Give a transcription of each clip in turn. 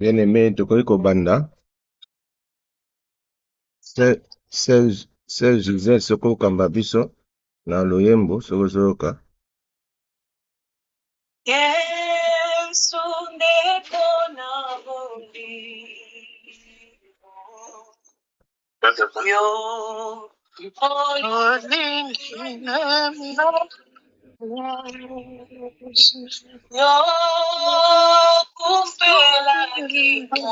Bien-aimé, Tokoriko Banda, Serge Gisèle Soko Kamba Biso, na Loyembo, Sokosoka. Yesu ndeko na bondi yo yo kumpela kika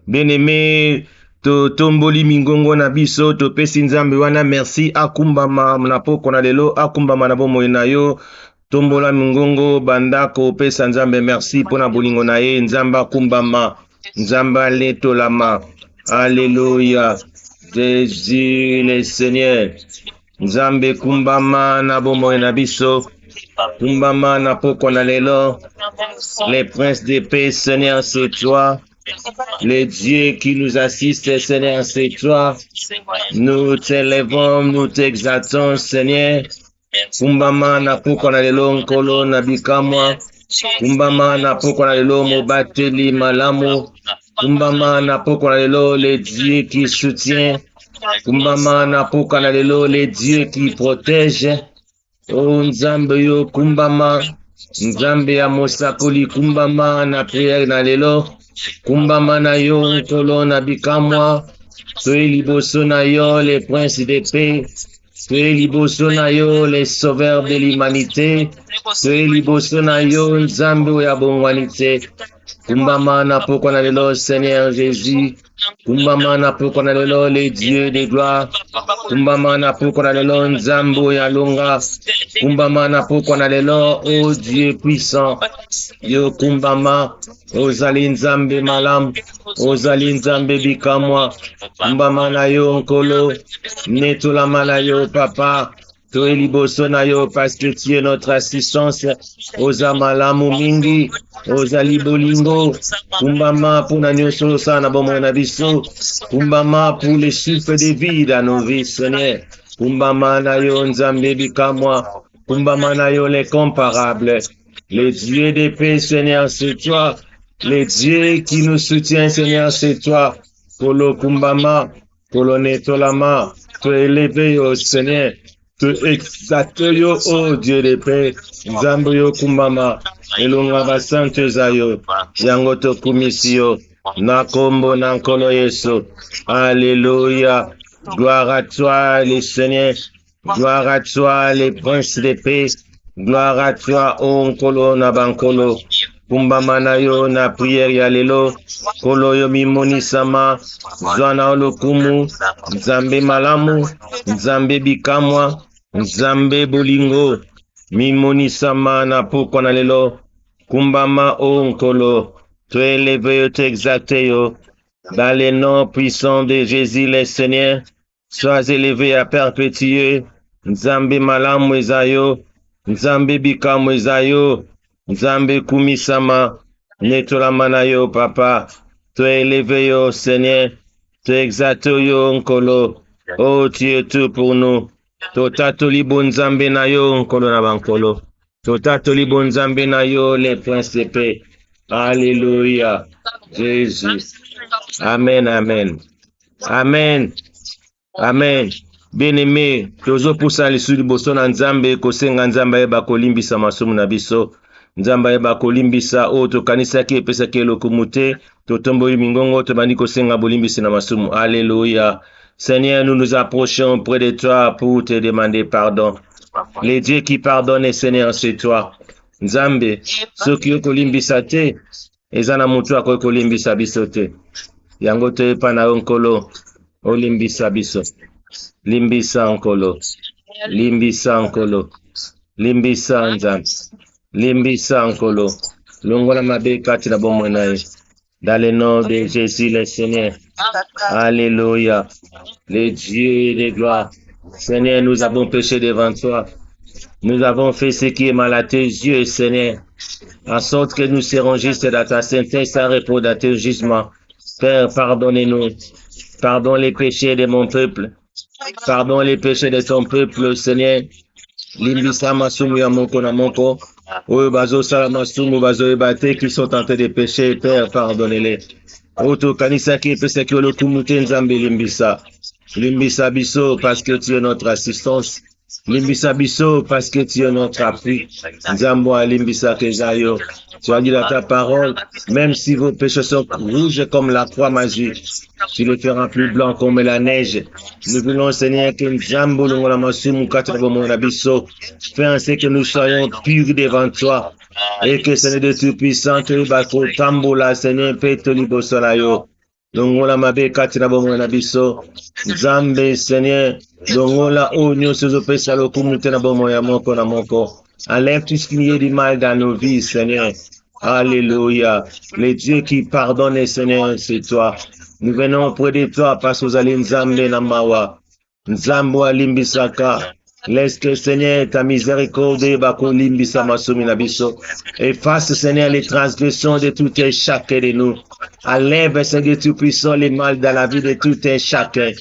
Bien-aimé, tomboli mingongo na biso topesi nzambe wana merci akumbama na poko na lelo akumbama na bomoi na yo tombola mingongo bandako opesa nzambe merci mpona bolingo na ye nzambe akumbama nzambe aletolama. Alléluia. Jésus le Seigneur. Nzambe kumbama na bomoi na biso kumbama na poko na lelo. Les princes de paix, Seigneur, c'est toi. Le Dieu qui nous assiste, Seigneur, c'est toi. Nous t'élèvons, nous t'exaltons, Seigneur. Kumbama na poko na lelo nkolo na bikamwa. Kumbama na poko na lelo mobateli malamu. Kumbama na poko na lelo le Dieu qui soutient. Kumbama na poko na lelo le Dieu qui protège. O nzambe yo kumbama. Nzambe ya mosakoli kumbama na prière na lelo. Kumbama na yo nkolo na bikamwa. Toye liboso na yo les princes de paix. Toye liboso na yo les sauveurs de l'humanité. Toye liboso na yo nzambe ya bongwanite. Kumbama na poko na lelo Seigneur Jésus. Kumbama na poko na lelo les dieux de gloire. Kumbama na poko na lelo nzambe ya longa. Kumbama na poko na lelo oh Dieu puissant. Yo kumbama ozali nzambe malamu. Ozali nzambe bikamwa. Kumbama na yo nkolo. Netolama na yo papa. Toye liboso na yo parce que tu es notre assistance. Oza malamu mingi. Ozali bolingo. Kumbama pona nyonso sana bomoi na biso. Kumbama pour les souffles de vie dans nos vies, Seigneur. Kumbama na yo nzambe bikamwa. Kumbama na yo les comparables. Les dieux de paix, Seigneur, c'est toi. Les dieux qui nous soutient, Seigneur, c'est toi. Kolo kumbama. Kolo netolama. Te élevé, oh Seigneur. Te exalte yo, oh Dieu de paix. Nzambe yo kumbama. Elonga basante zayo. Yango to kumisi yo. Na kombo na nkolo Yesu. Alléluia. Gloire à toi, les Seigneurs. Gloire à toi, les princes de paix. Gloire à toi, oh nkolo na bankolo. Kumbama na yo na prière ya lelo. Kolo yo mimoni sama. Zwana olokumu. Nzambe malamu. Nzambe bikamwa. Nzambe bolingo. Mimoni sama na poko na lelo. Kumbama o nkolo. Te élevé yo, te exalté yo. Dans le nom puissant de Jésus le Seigneur. Sois élevé à perpétuer. Nzambe malamu ezayo. Nzambe bikamwa ezayo. Nzambe kumisama. Netolama na yo papa. Te élevé yo Seigneur. Te exalté yo nkolo. Oh tu es tout pour nous. Totatoli bon nzambe na yo nkolo na bankolo. Totatoli bon nzambe na yo les princes de paix. Alléluia. Jésus. Amen, amen. Amen. Amen. Bien-aimé, tozo poussa lisu liboso na nzambe kosenga nzambe yeba kolimbisa masumu na biso. Nzambe yeba kolimbisa o tokanisaki epesaki elokumu te. Totomboli mingongo tobandi kosenga bolimbisi na masumu. Alléluia. Seigneur, nous nous approchons près de toi pour te demander pardon. Les dieux qui pardonnent, Seigneur, c'est toi. Nzambe, soki okolimbisa te, ezana mutu akolimbisa biso te. Yango te pa na nkolo, olimbisa biso. Limbisa nkolo. Limbisa nkolo. Limbisa nzambe. Limbisa nkolo. Longola mabe kati na bomoi na ye. Dans le nom de Jésus le Seigneur. Alléluia. Les dieux de gloire. Seigneur, nous avons péché devant toi. Nous avons fait ce qui est mal à tes yeux, Seigneur. En sorte que nous serons justes dans ta sainteté sans repos dans tes jugements. Père, pardonnez-nous. Pardonne les péchés de mon peuple. Pardonne les péchés de ton peuple, Seigneur. Limbisa masumu ya moko na moko. Oyo bazo sala masumu bazo ebate qui sont tentés de pécher. Père, pardonnez-les. Oto kanisa ki epesaki olokumu te nzambe limbisa. Limbisa biso parce que tu es notre assistance. Limbisa biso parce que tu es notre appui. Nzambo limbisa kezayo. Tu as dit dans ta parole, même si vos péchés sont rouges comme la croix magique, tu les feras plus blancs comme la neige. Nous voulons, Seigneur, que Nzambo longola masumu katabo mona biso. Fais en sorte que nous soyons purs devant toi. Et que Seigneur de Tout-Puissant, que bako tambola, Seigneur, peto libosolayo. Longola mabe katinabo mona biso. Nzambe, Seigneur, longola onyo sozo pesa lokumute na bomo ya moko na moko. Enlève tout ce qui y a du mal dans nos vies, Seigneur. Alléluia. Le Dieu qui pardonne, Seigneur, c'est toi. Nous venons auprès de toi parce que vous allez Nzambe Namawa. Nzambo Alimbisaka. Laisse que, Seigneur, ta miséricorde, Bako Limbisa Masumi Nabiso. Efface, Seigneur, les transgressions de tout un chacun de nous. Enlève, Seigneur Tout-Puissant, les mal dans la vie de tout un chacun.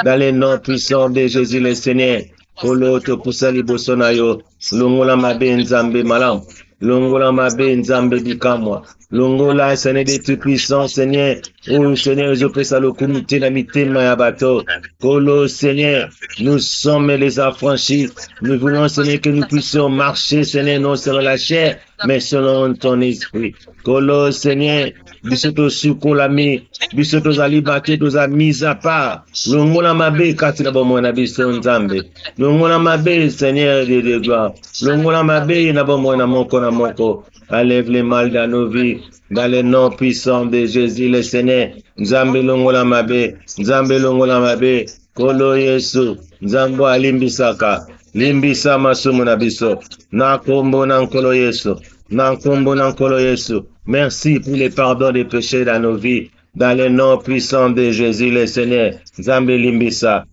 Dans les noms puissants de Jésus le Seigneur. Kolo to pusali bosonayo. Longola mabe Nzambe malam. Longola mabe Nzambe dikamwa. Longola, Seigneur de Tout-Puissant, Seigneur. Oh, Seigneur, je prie ça le comité d'amitié Mayabato. Kolo, Seigneur, nous sommes les affranchis. Nous voulons, Seigneur, que nous puissions marcher, Seigneur, non selon la chair, mais selon ton esprit. Kolo, Seigneur, bisoto sukolami, bisoto zalibate, nous a mis à part. Longola mabe katina bomona biso Nzambe. Longola mabe, Seigneur de gloire. Longola mabe na bomona moko na moko. Enlève les mal dans nos vies, dans le nom puissant de Jésus le Seigneur. Nzambe longola mabe, Nzambe longola mabe, Kolo Yesu, Nzambo alimbisaka, limbisa masumu na biso, na kombo na nkolo Yesu, na kombo na nkolo Yesu. Merci pour le pardon des péchés dans nos vies, dans le nom puissant de Jésus le Seigneur. Nzambe limbisa,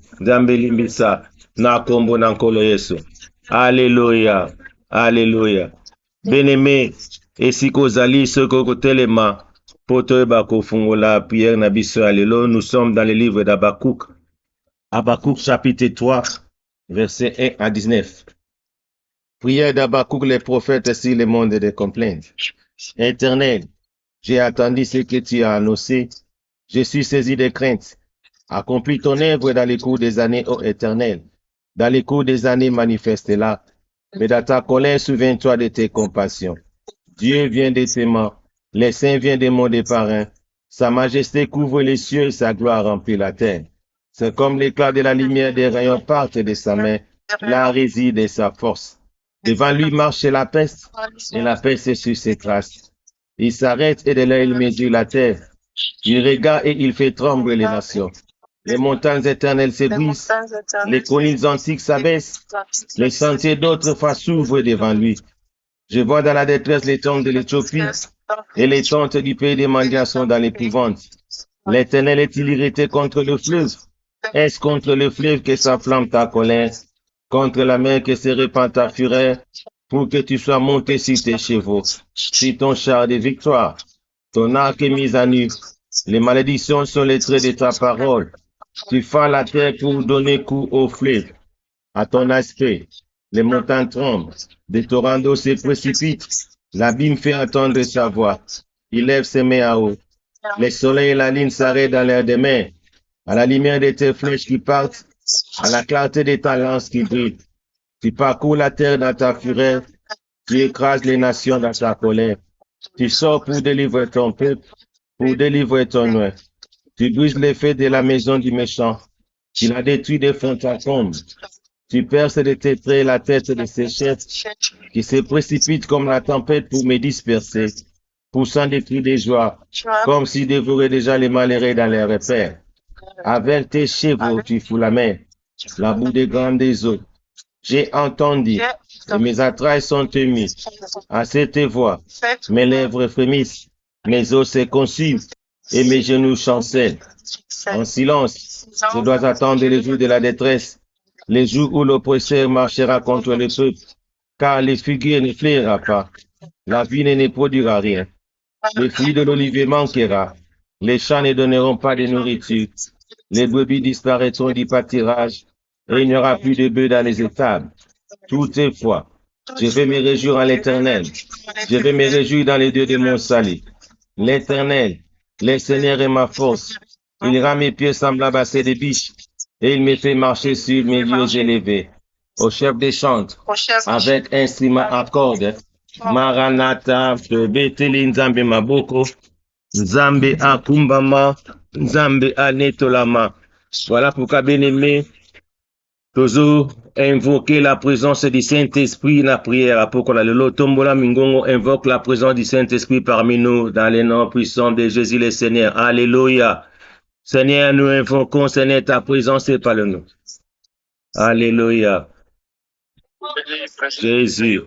na kombo na nkolo Yesu. Alléluia, alléluia. Bien-aimé, et si kozali soko telema, poto bako fungola Pierre Nabiso alelo, nous sommes dans le livre d'Habakkuk. Habakkuk chapitre 3, verset 1 à 19. Prière d'Habakkuk, les prophètes sur le monde de complaintes. Éternel, j'ai attendu ce que tu as annoncé. Je suis saisi de crainte. Accomplis ton œuvre dans les cours des années, ô Éternel. Dans les cours des années, manifeste-la. Mais dans ta colère, souviens-toi de tes compassions. Dieu vient de tes mains, les saints viennent des monts des parrains. Sa majesté couvre les cieux et sa gloire remplit la terre. C'est comme l'éclat de la lumière des rayons partent de sa main, là réside sa force. Devant lui marche la peste, et la peste est sur ses traces. Il s'arrête et de là il mesure la terre. Il regarde et il fait trembler les nations. Les montagnes éternelles se brisent, les collines antiques s'abaissent, les sentiers d'autrefois s'ouvrent devant lui. Je vois dans la détresse les tentes de l'Éthiopie, et les tentes du pays des mendiants sont dans l'épouvante. L'Éternel est-il irrité contre le fleuve? Est-ce contre le fleuve que s'enflamme ta colère? Contre la mer que se répand ta fureur, pour que tu sois monté sur tes chevaux, sur ton char de victoire? Ton arc est mis à nu. Les malédictions sont les traits de ta parole. Tu fends la terre pour donner coup au fleuve. À ton aspect, les montagnes tremblent, des torrents d'eau se précipitent. L'abîme fait entendre sa voix. Il lève ses mains à haut. Les soleils et la lune s'arrêtent dans l'air des mers. À la lumière de tes flèches qui partent, à la clarté de ta lance qui brille. Tu parcours la terre dans ta fureur. Tu écrases les nations dans ta colère. Tu sors pour délivrer ton peuple, pour délivrer ton nom. Tu brises l'effet de la maison du méchant. Tu la détruis de fond en comble. Tu perces de tes traits la tête de ses chefs, qui se précipitent comme la tempête pour me disperser, poussant des cris de joie, comme s'ils dévoraient déjà les malheureux dans les repères. Avec tes chevaux, tu fous la mer, la boue des grandes eaux. J'ai entendu, et mes entrailles sont émues. À cette voix, mes lèvres frémissent, mes os se consument, et mes genoux chancellent. En silence, je dois attendre les jours de la détresse, les jours où l'oppresseur marchera contre le peuple, car les figuiers ne fleurira pas, la vigne ne produira rien, le fruit de l'olivier manquera, Les champs ne donneront pas de nourriture. Les brebis disparaîtront du pâturage et il n'y aura plus de bœufs dans les étables. Toutefois, je vais me réjouir en l'Éternel. Je vais me réjouir dans les dieux de mon salut. L'Éternel, le Seigneur est ma force. Il rend mes pieds semblables à ceux des biches et il me fait marcher sur mes lieux élevés. Au chef des chantres, avec instrument à cordes, Maranatha, Beteli Nzambe Maboko, Nzambe Akumbama, Nzambe Anetolama. Voilà pourquoi, bien-aimé, toujours invoquer la présence du Saint-Esprit dans la prière. Pourquoi le Tombola Mingongo invoque la présence du Saint-Esprit parmi nous dans les noms puissants de Jésus le Seigneur. Alléluia. Seigneur, nous invoquons, Seigneur, ta présence et parle-nous. Alléluia. Jésus.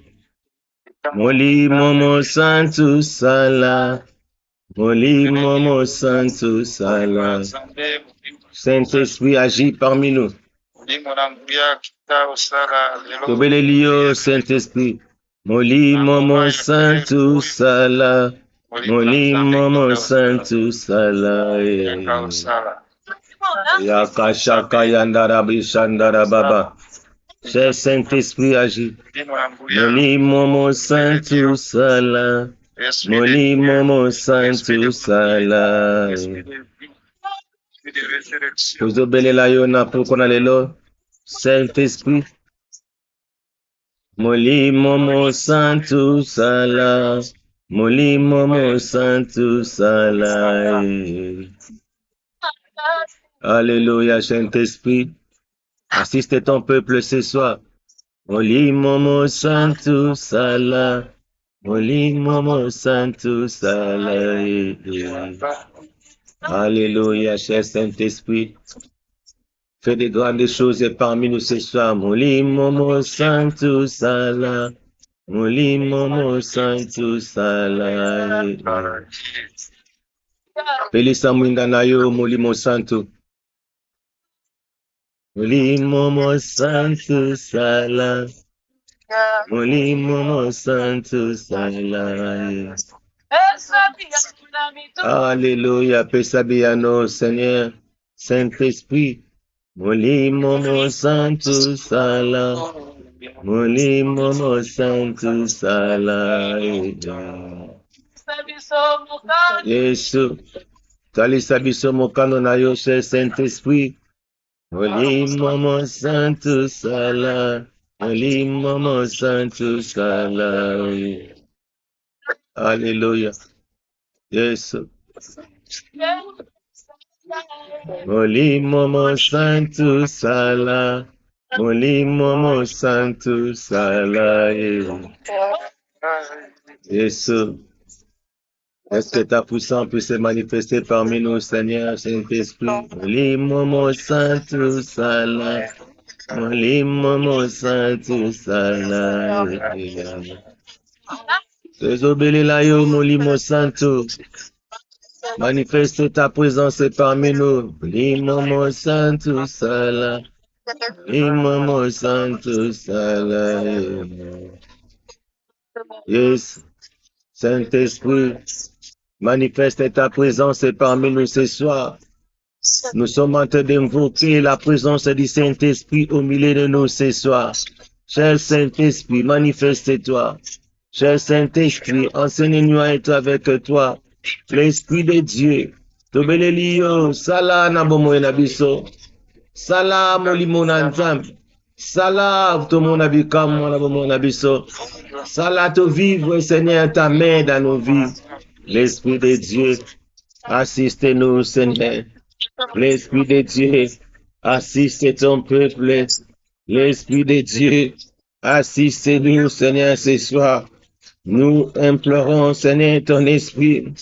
Moli Momo Santo Sala. Moli Momo Santo Sala. Saint-Esprit agit parmi nous. Tobelelio Saint-Esprit. Moli Momo Santo Sala. Moli Momo Santo Sala. Yakashaka Yandara Bishandara Baba. Cher Saint-Esprit agit. Moli Momo Santo Sala. Moli Momo Santo Sala. Tozobelela yona pourkona lelo. Saint-Esprit. Moli Momo Santo Sala. Moli Momo Santo Sala. Alléluia, Saint-Esprit. Assiste ton peuple ce soir. Moli Momo Santo Sala. Moli Momo Santo Sala. Alléluia, cher Saint-Esprit. Fais de grandes choses parmi nous ce soir. Moli Momo Santo Sala. Moli Momo Santo Sala. Pelisa Mwindanayo, Moli Momo Santo. Moli Momo Santo Sala. Moli Momo Santo Sala. Alléluia, Pesabiano, Seigneur, Saint-Esprit. Moli Momo Santo Sala. Moli Momo Santo Sala. Yesu, Talisa Biso Mokano Nayo, cher Saint-Esprit. Moli Momo Santo Sala. Moli Momo Santo Sala. Alléluia. Yesu. Moli Momo Santo Sala. Moli Momo Santo Sala. Yesu. Est-ce que ta puissance peut se manifester parmi nous, Seigneur, Saint-Esprit? Moli Momo Santo Sala. Moli Momo Santo Sala. Désobéis-la yo, Moli Momo Santo. Manifeste ta présence parmi nous. Moli Momo Santo Sala. Moli Momo Santo Sala. Yes, Saint-Esprit. Manifeste ta présence parmi nous ce soir. Nous sommes en train d'invoquer la présence du Saint-Esprit au milieu de nous ce soir. Cher Saint-Esprit, manifeste-toi. Cher Saint-Esprit, enseigne-nous à être avec toi. L'Esprit de Dieu. Tobelelio, sala nabomo enabiso. Sala molimona nzambe. Sala tomona bikamo nabomo enabiso. Sala to vivre, Seigneur, ta main dans nos vies. L'Esprit de Dieu, assiste-nous, Seigneur. L'Esprit de Dieu, assiste ton peuple. L'Esprit de Dieu, assiste-nous, Seigneur, ce soir. Nous implorons, Seigneur, ton Esprit.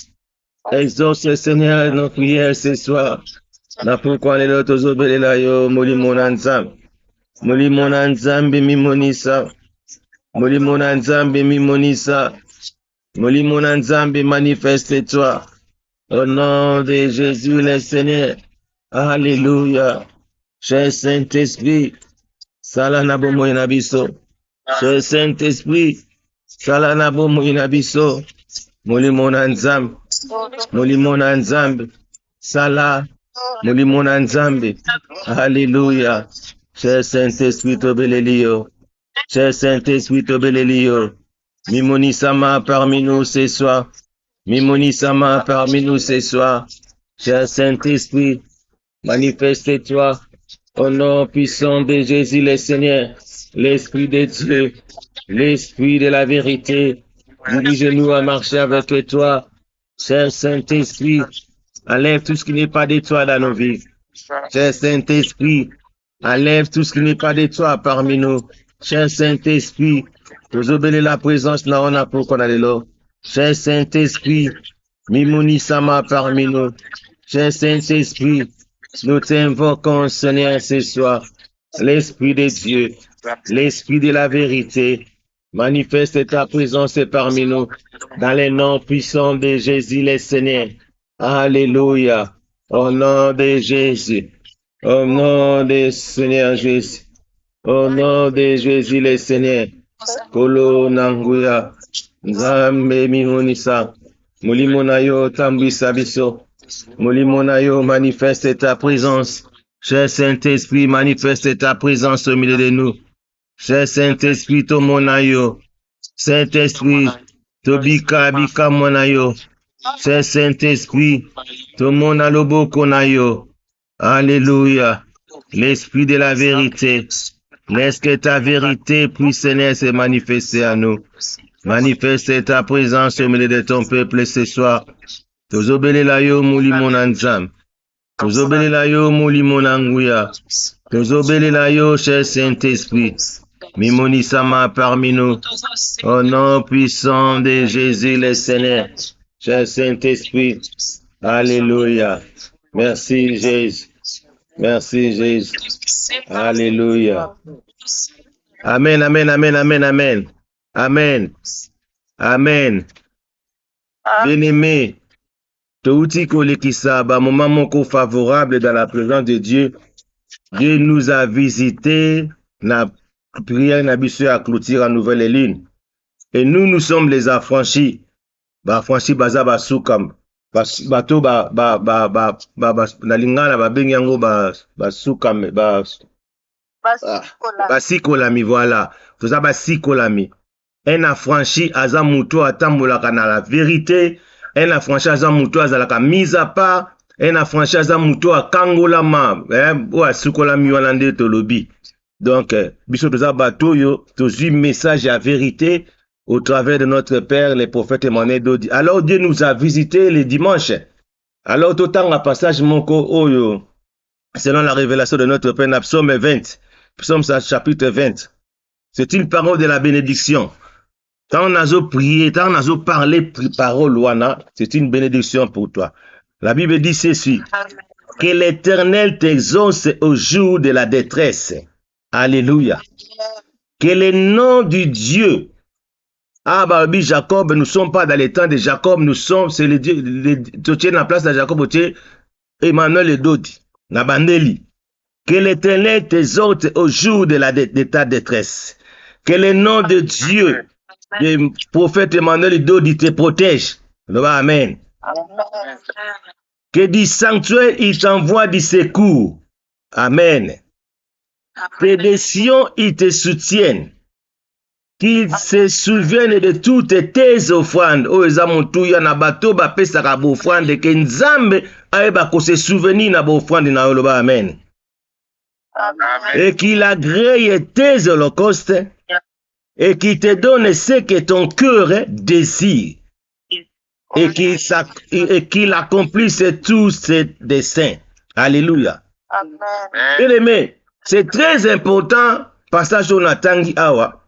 Exauce, Seigneur, nos prières ce soir. Na pourquoi les autres obéis là, yo, moli monanzam. Moli monanzam, mi monisa. Moli monanzam, mi monisa. Moli monanzam, manifeste-toi. Au nom de Jésus le Seigneur. Alléluia. Cher Saint-Esprit. Salanabo moinabiso. Cher Saint-Esprit. Salanabo moinabiso. Moli monanzam. Moli monanzam. Sala, Molimo na Nzambe. Alléluia. Cher Saint-Esprit, Tobelelio. Cher Saint-Esprit, Tobelelio. Mimoni Sama parmi nous ce soir. Mimoni Sama parmi nous ce soir. Cher Saint-Esprit, manifeste-toi au nom puissant de Jésus le Seigneur, l'Esprit de Dieu, l'Esprit de la vérité. Dirige-nous à marcher avec toi. Cher Saint-Esprit, enlève tout ce qui n'est pas de toi dans nos vies. Cher Saint-Esprit, enlève tout ce qui n'est pas de toi parmi nous. Cher Saint-Esprit, nous obéis la présence là on a pour qu'on a l'eau. Cher Saint-Esprit, Mimoni Sama parmi nous. Cher Saint-Esprit, nous t'invoquons, Seigneur, ce soir. L'Esprit de Dieu, l'Esprit de la vérité, manifeste ta présence parmi nous. Dans les noms puissants de Jésus, le Seigneur. Alléluia. Au nom de Jésus. Au nom de Seigneur Jésus. Au nom de Jésus, le Seigneur. Kolo Nanguya. Nzambe Mihonisa. Mulimonayo Tambisa Biso. Molimonayo, manifeste ta présence. Cher Saint-Esprit, manifeste ta présence au milieu de nous. Cher Saint-Esprit, Tomonayo. Saint-Esprit, Tobika Bika Monayo. Cher Saint-Esprit, Tomonalobo Konayo. Alléluia. L'Esprit de la vérité. Laisse que ta vérité puisse, Seigneur, se manifester à nous. Manifeste ta présence au milieu de ton peuple ce soir. Tozobele la yo muli monanzam. Tozobele la yo muli monanguya. Tozobele la yo, cher Saint-Esprit. Mimoni Sama parmi nous. Au nom puissant de Jésus le Seigneur. Cher Saint-Esprit. Alléluia. Merci Jésus. Merci Jésus. Alléluia. Amen, amen, amen, amen, amen. Amen. Amen. Bien-aimé. Touti kolekisa, ba moment moko favorable dans la présence de Dieu. Dieu nous a visité, na prière na biso à clôture à nouvelle ligne. Et nous sommes les affranchis. Ba affranchis baza ba soukam. Bato ba na lingana ba bengi yango ba soukam ba sikolami, voilà. Toza ba sikolami. Un affranchi aza muto atambolaka na la vérité. Un affranchi aza muto azalaka mise à part. Un affranchi aza muto akangolama. Ou asukolami wana nde tolobi. Donc, biso toza bato yo, tozui message à vérité au travers de notre Père, le prophète Emmanuel Dodi. Alors Dieu nous a visité le dimanche. Alors tout un passage moko oyo, selon la révélation de notre Père, Psaume 20, Psaume chapitre 20. C'est une parole de la bénédiction. Tant on a prié, tant on a parlé parole wana, c'est une bénédiction pour toi. La Bible dit ceci: que l'Éternel t'exauce au jour de la détresse. Alléluia. Que le nom du Dieu. Ah, Babi Jacob, nous ne sommes pas dans les temps de Jacob, nous sommes, c'est le Dieu, tu tiens la place de Jacob, tu es Emmanuel et Dodi, Nabandeli. Que l'Éternel t'exauce au jour de ta détresse. Que le nom de Dieu, le prophète Emmanuel et Dodi te protège. Amen. Que du sanctuaire, il t'envoie du secours. Amen. Que des Sion, il te soutienne. Qu'il se souvienne de toutes tes offrandes. Oh, Zamontouya na bato ba pesa ka offrande que Nzambe aeba ko se souvenir na offrande na yoloba. Amen. Et qu'il agrée tes holocaustes et qu'il te donne ce que ton cœur désire. Et qu'il accomplisse tous ses desseins. Alléluia. Bien aimé, c'est très important, passage on Tangi Awa.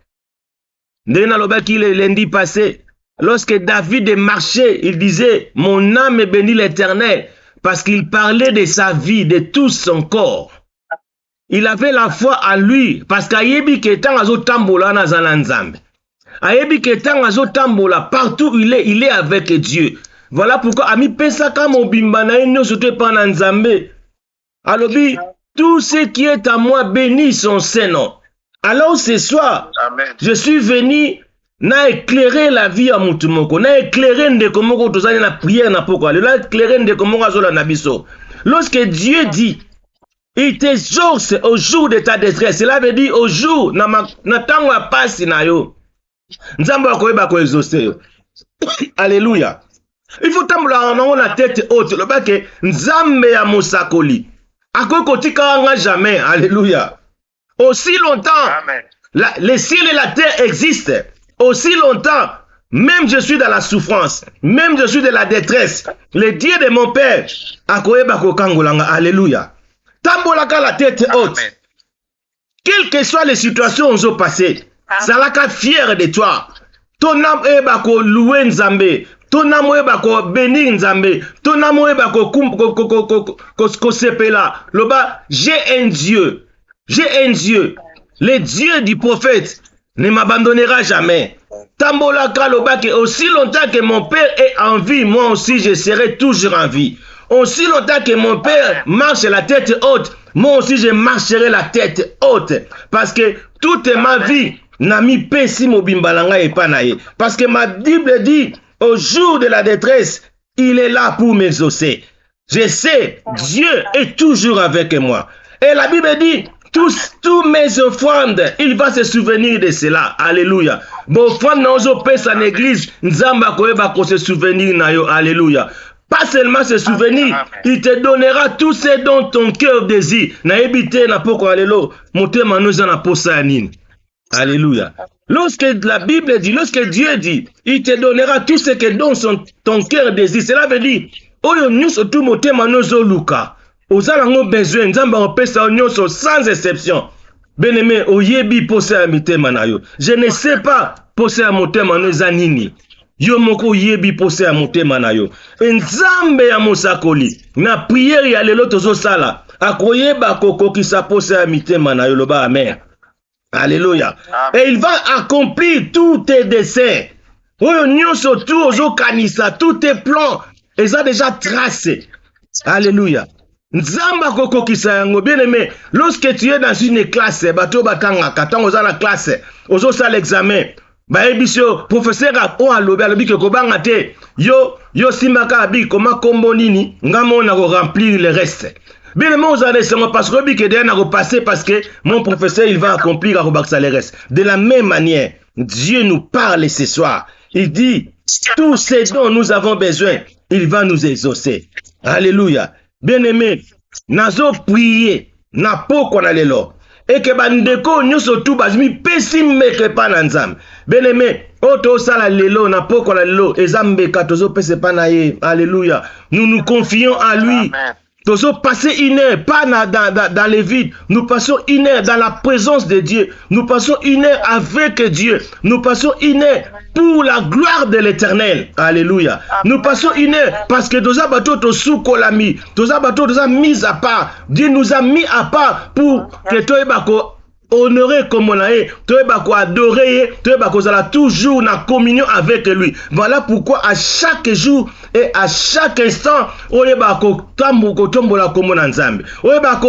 Lundi passé, lorsque David marchait, il disait: mon âme bénit l'Éternel, parce qu'il parlait de sa vie, de tout son corps. Il avait la foi en lui, parce qu'ayebi ketan azo tambola na zananzambe. Ayebi ketan azo tambola, partout où il est avec Dieu. Voilà pourquoi ami pesaka mobimba na ino sote pa na nzambe. Alobi, tout ce qui est à moi bénit son Saint-Nom. Alors ce soir, amen, je suis venu na éclairer la vie à mutu moko, na éclairer ndeko moko tozali na prière na poko, na éclairer ndeko moko azola na biso. Lorsque Dieu dit, il t'exauce au jour de ta détresse, cela veut dire au jour na tango ya pasi na yo. Nzambe akoyeba ko exaucer yo. Alléluia. Il faut tambola na tête haute, le bake nzambe ya mosakoli. Akoy kotika nga jamais. Alléluia. Aussi longtemps les cieux et la terre existent, aussi longtemps même je suis dans la souffrance, même je suis dans la détresse, le Dieu de mon père akoyeba ko kangolanga. Alléluia. Tambolaka la tête haute. Quelles que soient les situations où ont passé, salaka fier de toi. Ton âme est bako louer Nzambe. Ton âme est bako bénir Nzambe. Ton âme est bako sepela. Loba, j'ai un Dieu. J'ai un Dieu. Le Dieu du prophète ne m'abandonnera jamais. Tambolaka loba que aussi longtemps que mon père est en vie, moi aussi je serai toujours en vie. Aussi longtemps que mon père marche la tête haute, moi aussi je marcherai la tête haute. Parce que toute ma vie, Nami pesi mobimbalanga epanaye. Parce que ma Bible dit, au jour de la détresse, il est là pour m'exaucer. Je sais, Dieu est toujours avec moi. Et la Bible dit, tous mes offrandes, il va se souvenir de cela. Alléluia. Bon, offrande na ozo pesa en église, nzamba koeba ko se souvenir na yo. Alléluia. Pas seulement se souvenir, il te donnera tout ce dont ton cœur désire. Na ebite na poko alelo, motema no za na posa nini. Alléluia. Lorsque la Bible dit, lorsque Dieu dit, il te donnera tout ce que dont ton cœur désire. Cela veut dire, oyo nyuso tu motema no zo luka. Ozalango besoin, nzamba opesa nyuso sans exception. Bien-aimé, oyebi posa ya mitema na yo. Je ne sais pas posa ya motema no za nini. Yo moko yebi posa ya motema na yo. Nzambe ya mosakoli. Na prière ya lelo tozo sala. Akoyeba kokokisa posa ya mitema na yo loba amen. Alléluia. Et il va accomplir tous tes desseins. Oyo nyonso tout ozo kanisa, tous tes plans, ils ont déjà tracé. Alléluia. Nzamba kokokisa yango. Bien aimé, lorsque tu es dans une classe, bato batanga, katango za la classe, ozo sa l'examen. Ba ebisio professeur o alobi ke kobanga te. Yo simbaka abi koma kombo nini, ngamona ko remplir le reste. Bien aimé, vous allez seulement parce que que derrière n'a passé parce que mon professeur il va accomplir à le reste. De la même manière, Dieu nous parle ce soir. Il dit tout ce dont nous avons besoin, il va nous exaucer. Alléluia. Bien aimé, nazo prier na poko na lelo. Et que bandeko nyoso tu bazmi pesime que pa na nzam. Bien aimé, oto sala lelo na poko na lelo ezambe katozo pese pa na ye. Alléluia. Nous nous confions à lui. Amen. Nous avons passé une heure, pas dans les vides. Nous passons une heure dans la présence de Dieu. Nous passons une heure avec Dieu. Nous passons une heure pour la gloire de l'Éternel. Alléluia. Nous passons une heure parce que nous avons sous kolami. Nous avons mis à part. Dieu nous a mis à part pour que toi honorer comme on a eu, adorer, toujours en communion avec lui. Voilà pourquoi à chaque jour et à chaque instant, on est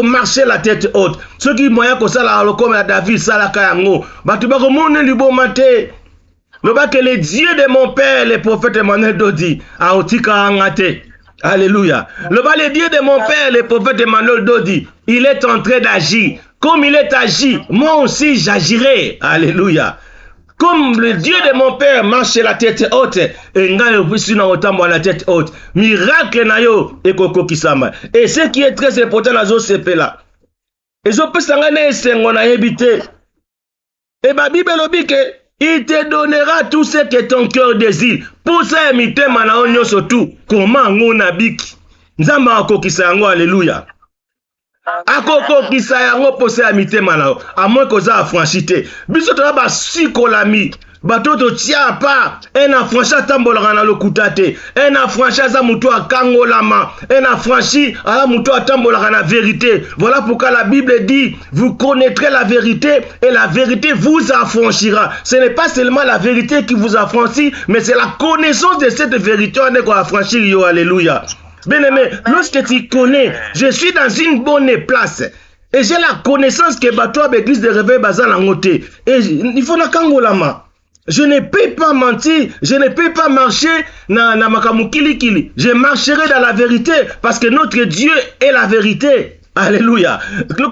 marcher la tête haute. Ce qui moyen que ça la comme David sala kayango. Batubako monde libo mate. Le bas que les dieux de mon père, le prophète Emmanuel Dodi, a otika angate. Alléluia. Le bas les dieux de mon père, le prophète Emmanuel Dodi, il est en train d'agir. Comme il est agi, moi aussi j'agirai. Alléluia. Comme le Dieu de mon père marche la tête haute, et la tête haute. Miracle na yo et koko kisama. Et ce qui est très important dans ce là. Et je peux s'engager sengo na habité. Et ma Bible dit que il te donnera tout ce que ton cœur désire. Pour ça mitema na onyo surtout. Comment ngona biki. Nzamba akokisa yango alléluia. Akoko kisa yango pose ya mitema na a moins que ça affranchité biso to ba sikolami bato to tia pa en affranchi tambola na lokuta te en affranchi za muto akangolama en affranchi ala muto atambola na vérité. Voilà pourquoi la Bible dit vous connaîtrez la vérité et la vérité vous affranchira. Ce n'est pas seulement la vérité qui vous affranchit, mais c'est la connaissance de cette vérité on est qu'on affranchir yo. Alléluia. Bien-aimé, lorsque tu connais, je suis dans une bonne place et j'ai la connaissance que Bato l'église de réveil bazan en côté et il faut la kangolama. Je ne peux pas mentir, je ne peux pas marcher na makamu kili. Je marcherai dans la vérité parce que notre Dieu est la vérité. Alléluia.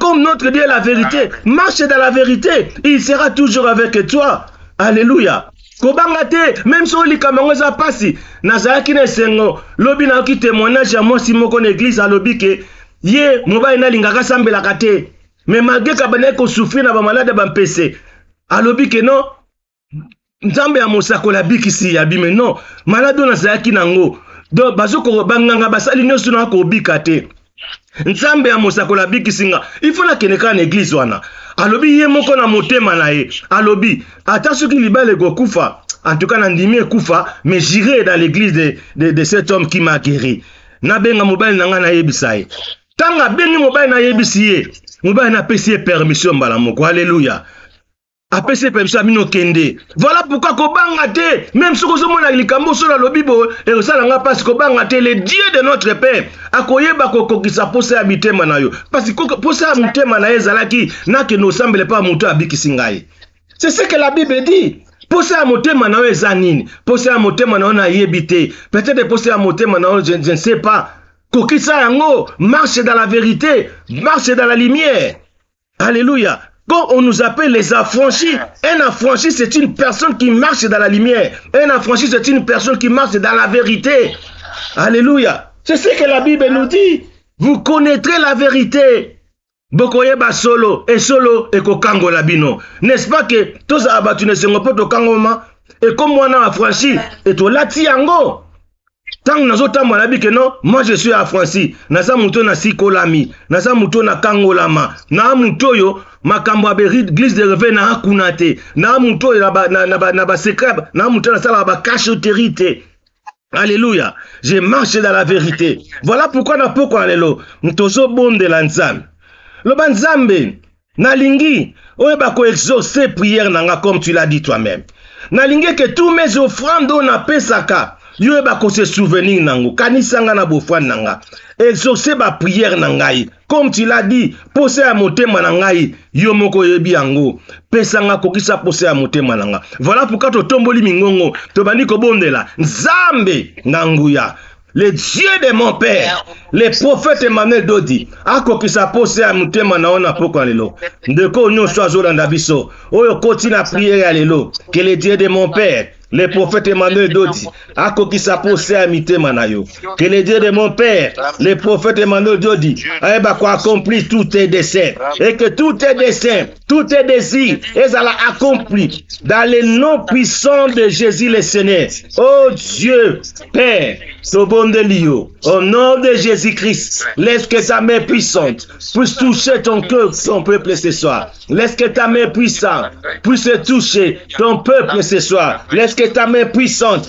Comme notre Dieu est la vérité, marche dans la vérité. Il sera toujours avec toi. Alléluia. Kobangate, même si on lit comme on a passé, nazaki ne sengo, lobi na ki témoignage à moi si moko l'église à lobi ke ye moba ina lingaka sambela kate. Mais malgré kabane ko souffrir na ba malade ba mpese. A lobi ke non Nzambe ya mosako la bikisi ya bime non malado na zaki nango do bazoko banganga basali nyoso na ko bikate Nzambe ya mosako la bikisi nga il faut la keneka na église wana alobi ye moko na motema na ye alobi ata soki libale go kufa en tout cas na ndimi kufa mais j'irai dans l'église de cet homme qui m'a guéri na benga mobile nanga na yebisa ye tanga bengi mobile na yebisi ye mobile na pesi permission mbala moko alléluia. Apesi permission amino kende. Voilà pourquoi kobanga te même si kozomona likambo sola lobibo et osalanga parce kobanga te le Dieu de notre père akoyeba kokokisa posa ya mitema na yo parce que posa ya mitema na ezalaki na ke no semble pas muto abikisi ngai. C'est ce que la Bible dit. Posa ya motema na yo eza nini? Posa ya motema na yo na yebite. Peut-être posa ya motema na yo je ne sais pas. Kokisa yango marche dans la vérité, marche dans la lumière. Alléluia. Quand on nous appelle les affranchis, un affranchi c'est une personne qui marche dans la lumière. Un affranchi c'est une personne qui marche dans la vérité. Alléluia. C'est ce que la Bible nous dit. Vous connaîtrez la vérité. Bokoyeba solo et kokango labino. N'est-ce pas que tous abatu ne sont pas to kangoma et comme moi na affranchi et to lati yango. Tant nazotamba na bike non, moi je suis affranchi. Naza muto na sikolami, naza muto na kangolama, na muto yo makambo aberi glisse de reve na akunate, na muto na ba secret, na muto na sala ba cachotérité. Alléluia. Je marche dans la vérité. Voilà pourquoi na poko alelo, mtozo bonde la nzambe. Lo banzambe nalingi oyeba ko exaucer prière nanga comme tu l'as dit toi-même. Nalingi que tous mes offrandes on apesaka yo ba ko se souvenir nango kanisanga na bofan nanga exaucer ba prière nangai comme tu l'as dit poser à motema nangai yo moko yebi yango pesanga kokisa poser à motema nanga. Voilà pourquoi to tomboli mingongo to bandi ko bondela nzambe nanguya le Dieu de mon père, le prophète Emmanuel Dodi, akokisa poser à motema na ona poko lelo ndeko nyo swazo landa biso oyo koti na prière lelo que le Dieu de mon père, le prophète Emmanuel Dodi, akokisa poser à mitema na yo que le Dieu de mon père, le prophète Emmanuel Dodi, aeba ko accomplir tous tes desseins et que tous tes desseins, tous tes désirs, ils allaient accomplis dans le nom puissant de Jésus le Seigneur. Oh Dieu, Père, au nom de Jésus-Christ, laisse que ta main puissante puisse toucher ton cœur, ton peuple ce soir. Laisse que ta main puissante puisse toucher ton peuple ce soir. Laisse que ta main puissante,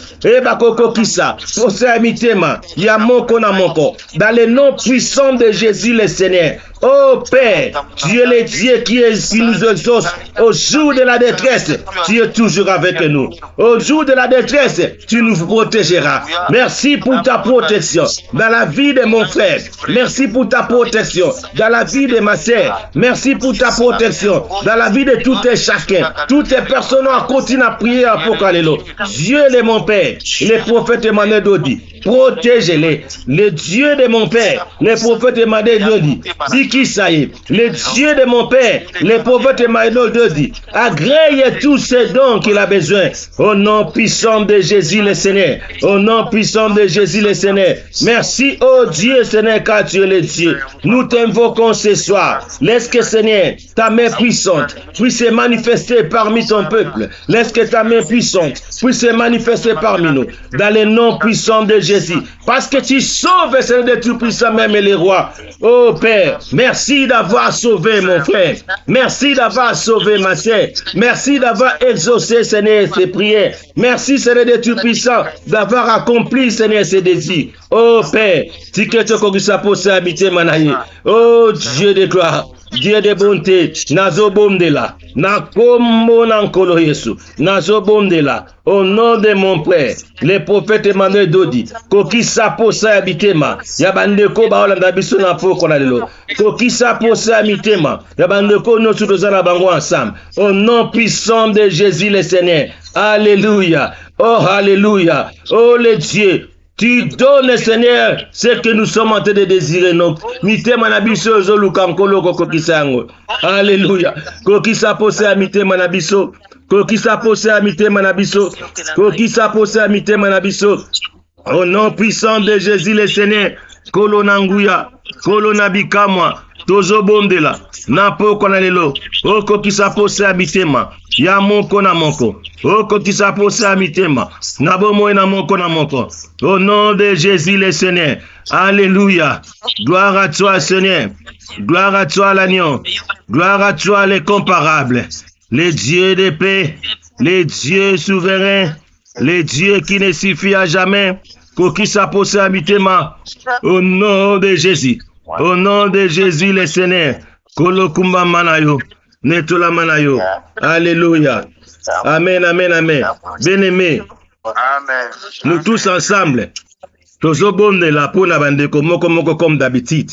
dans le nom puissant de Jésus le Seigneur. Oh Père, tu es le Dieu qui nous exauce au jour de la détresse. Tu es toujours avec nous. Au jour de la détresse, tu nous protégeras. Merci pour ta protection dans la vie de mon frère. Merci pour ta protection dans la vie de ma sœur. Merci pour ta protection dans la vie de tout et chacun. Toutes les personnes ont continué à prier à Pokalelo. Dieu est mon Père, le prophète Emmanuel Dodi. Protège-les. Le Dieu de mon Père, le prophète Emmanuel Dodi. Dikisaï, le Dieu de mon Père, le prophète Emmanuel Dodi. Agrée tous ces dons qu'il a besoin. Au nom puissant de Jésus le Seigneur. Au nom puissant de Jésus le Seigneur. Merci, oh Dieu Seigneur, car tu es le Dieu. Nous t'invoquons ce soir. Laisse que Seigneur, ta main puissante puisse se manifester parmi ton peuple. Laisse que ta main puissante puisse se manifester parmi nous. Dans le nom puissant de Jésus. Parce que tu sauves, Seigneur de Tout-Puissant, même les rois. Oh Père, merci d'avoir sauvé mon frère. Merci d'avoir sauvé ma sœur. Merci d'avoir exaucé, Seigneur, ses prières. Merci, Seigneur de Tout-Puissant, d'avoir accompli, Seigneur, ses désirs. Oh Père, oh Dieu de gloire, Dieu de bonté, nazo bondela, na kombo nankolo Yesu, nazo bondela, au nom de mon frère, le prophète Emmanuel Dodi, koki sapo sa bitema, ya bandeko ba olanda biso na poko na lelo, koki sapo sa mitema, ya bandeko no tudozana bango ensemble, au nom puissant de Jésus le Seigneur. Alléluia. Oh, alléluia. Oh, les dieux. Tu donnes, Seigneur, ce que nous sommes en train de désirer. Mitema na biso zoluka nkolo kokokisa yango. Alléluia. Kokisa pose a mitema na biso. Kokisa pose a mitema na biso. Kokisa pose a mitema na biso. Au nom puissant de Jésus le Seigneur. Kolo nanguya. Kolo nabikamwa. Tozo bondela. Na poko na lelo. Oko kisa pose a mitema. Ya moko na moko. Oko kisa pose a mitema. Na bomo na moko na moko. Au nom de Jésus le Seigneur. Alléluia. Gloire à toi, Seigneur. Gloire à toi, l'agneau. Gloire à toi, les comparables. Les dieux de paix. Les dieux souverains. Les dieux qui ne suffisent à jamais. Kokisa pose a mitema. Au nom de Jésus. Au nom de Jésus le Seigneur. Kolokumba manayo. Netola manayo. Alléluia. Amen, amen, amen. Bien-aimés, nous tous ensemble, tozo bonde la peau na bandeko moko moko comme d'habitude.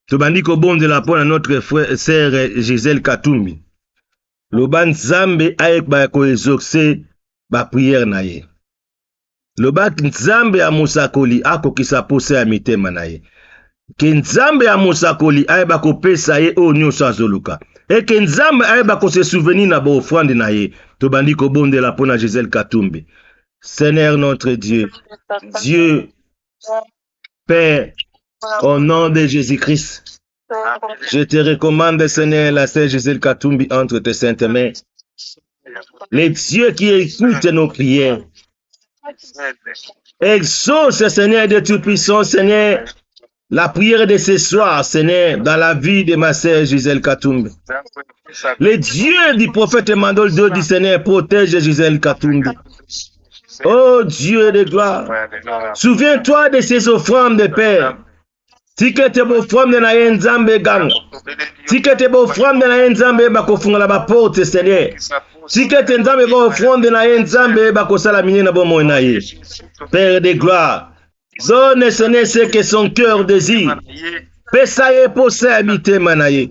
Tobandi ko bonde la peau na notre frère sœur Gisèle Katumbi. Loba Nzambe ayek ba ko exaucer ba prière na ye. Loba Nzambe a musakoli akokisa pose ya mitema na ye. Ke Nzambe a musakoli ayeba ko pesa ye o nyonso azoluka. Et que Nzambe ayeba ko se souvenir na ba offrande na ye. Tobandi ko bonde la peau na Gisèle Katumbi. Seigneur notre Dieu, Dieu, Père, au nom de Jésus-Christ, je te recommande, Seigneur, la sœur Gisèle Katumbi entre tes saintes mains. Les dieux qui écoutent nos prières, exauce, Seigneur de Tout-Puissant, Seigneur, la prière de ce soir, Seigneur, dans la vie de ma sœur Gisèle Katumbi. Les dieux du prophète Mandol du Seigneur protège Gisèle Katumbi. Oh Dieu de gloire, souviens-toi de ces offrandes de Père. Si que te offrandes na Nzambe gang, si que te offrandes na Nzambe bakofunga la porte, Seigneur. Si que te Nzambe ba offrande na Nzambe bakosala minye na bomo na ye. Père de gloire, donne Seigneur ce que son cœur désire. Pesa ye pose mitema na ye.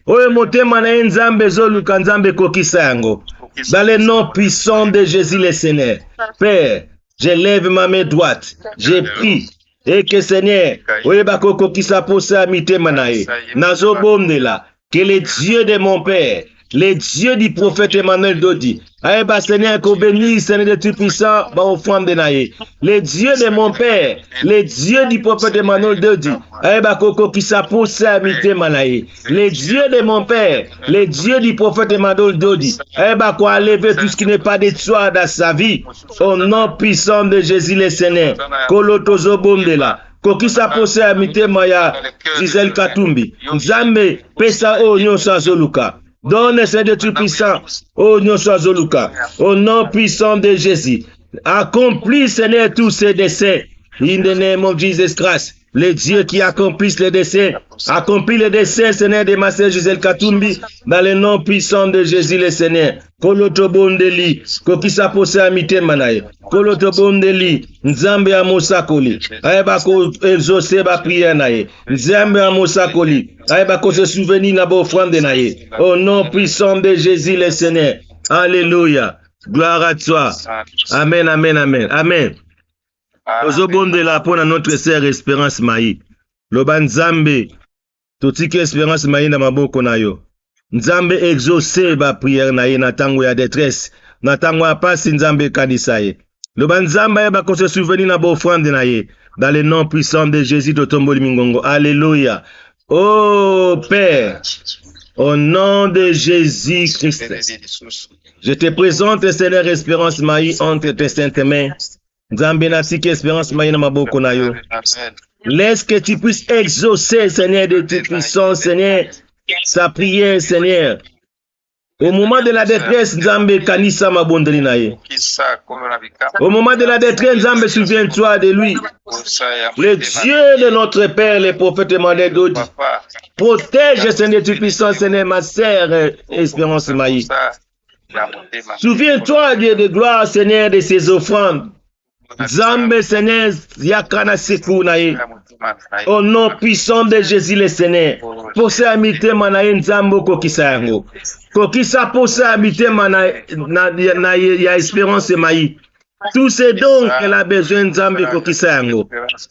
Oyo motema na Nzambe zoluka Nzambe kokisa yango. Dans le nom puissant de Jésus le Seigneur. Père, je lève ma main droite. Je prie. Et que Seigneur, oyebako qui s'appose à mitema na ye. Nazo bomnela. Que les dieux de mon Père, les dieux du prophète Emmanuel Dodi, Aïba Seigneur, qu'on bénisse, Seigneur de Tout-Puissant, ba offrande na ye. Les dieux de mon Père, les dieux du prophète Emmanuel Dodi, Aïba Koko qui s'appose à mitema na ye. Les dieux de mon Père, les dieux du prophète Emmanuel Dodi, Aïba qu'on a levé tout ce qui n'est pas de toi dans sa vie. Au nom puissant de Jésus le Seigneur, Kolotozo Bondela. Kokisa pose a mitema ya Gisèle Katumbi. Nzambe pesa o nyonso azoluka. Donne Seigneur Tout-Puissant o nyonso azoluka. Au nom puissant de Jésus. Accomplis Seigneur tous ces décès. In the name of Jesus Christ. Les dieux qui accomplissent les décès. Accomplis les décès Seigneur de ma sœur Gisèle Katumbi. Dans le nom puissant de Jésus le Seigneur. Kolotobondeli. Kokisa pose a mitema na ye. Kolotobondeli. Nzambe a mosakoli. Aeba ko exaucer ba prière na ye. Nzambe a mosakoli. Aeba ko se souvenir na ba offrande na ye. Au nom puissant de Jésus le Seigneur. Alléluia. Gloire à toi. Amen, amen, amen. Amen. Ozobonde la pour notre sœur Espérance Maï. Loba Nzambe. Totiki Espérance Maï na maboko na yo. Nzambe exaucer ba prière na ye na tango ya détresse. Na tango ya pasi Nzambe kanisa ye. Loba Nzambe ya ba ko se souvenir na ba offrande na ye. Dans le nom puissant de Jésus de Tomboli Mingongo. Alléluia. Oh Père, au nom de Jésus-Christ, je te présente Seigneur Espérance Maï entre tes saintes mains. Nzambe na tiki Espérance Maï na maboko na yo. Laisse que tu puisses exaucer Seigneur de Tout-Puissant, Seigneur, sa prière, Seigneur. Au moment de la détresse, Nzambe kanisa mabondeli na ye. Au moment de la détresse, Nzambe, souviens-toi de lui. Le Dieu de notre Père, le prophète Emmanuel Dodi, protège Seigneur Tout-Puissant, Seigneur, ma sœur Espérance Maï. Souviens-toi, Dieu de gloire, Seigneur, de ses offrandes. Nzambe Seigneur yakana sekou na ye. Au nom puissant de Jésus le Seigneur. Pose amite manaye nzambo kokisa yango. Kokisa pose amite na ya espérance maï. Tous ces dons qu'elle a besoin nzambe kokisa yango.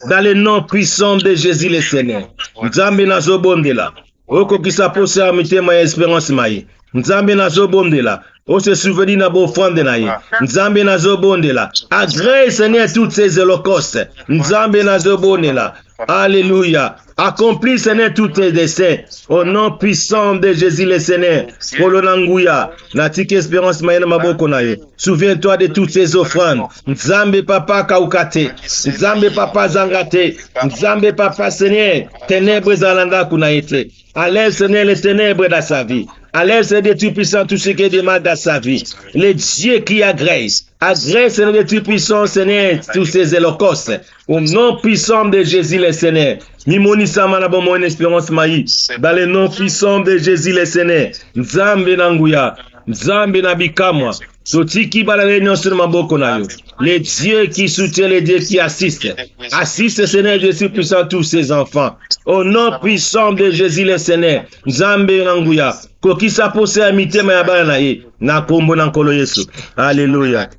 Dans le nom puissant de Jésus le Seigneur. Nzambe nazobondela. Okokisa pose amite ma espérance maï. Nzambe nazobondela. O se souvenir na bofrande na ye. Nzambe nazobondela. Agrée Seigneur toutes ces holocaustes. Nzambe nazobondela. Alléluia. Accomplis Seigneur tous tes desseins. Au nom puissant de Jésus le Seigneur. Kolonanguya. Natique espérance maïna maboko na ye. Souviens-toi de toutes ces offrandes. Nzambe papa kaukate. Nzambe papa zangate. Nzambe papa Seigneur. Ténèbres alanda kunaite. Allez Seigneur les ténèbres dans sa vie. Allez Seigneur Dieu puissant tout ce qui demande dans sa vie. Le Dieu qui agresse. Agresse Seigneur Dieu puissant Seigneur tous ces holocaustes. Au nom puissant de Jésus le Seigneur. Mimoni samana bon mon espérance maï. Dans le nom puissant de Jésus le Seigneur. Nzambe nanguya. Nzambe nabikamwa. Sotiki bala réunion sur maboko na yo. Le Dieu qui soutient, le Dieu qui assiste. Assiste Seigneur Jésus puissant tous ses enfants. Au nom puissant de Jésus le Seigneur. Nzambe nanguya. Kokisa pose amite ma yabana na ye. Na kombo na nkolo Yesu. Alléluia.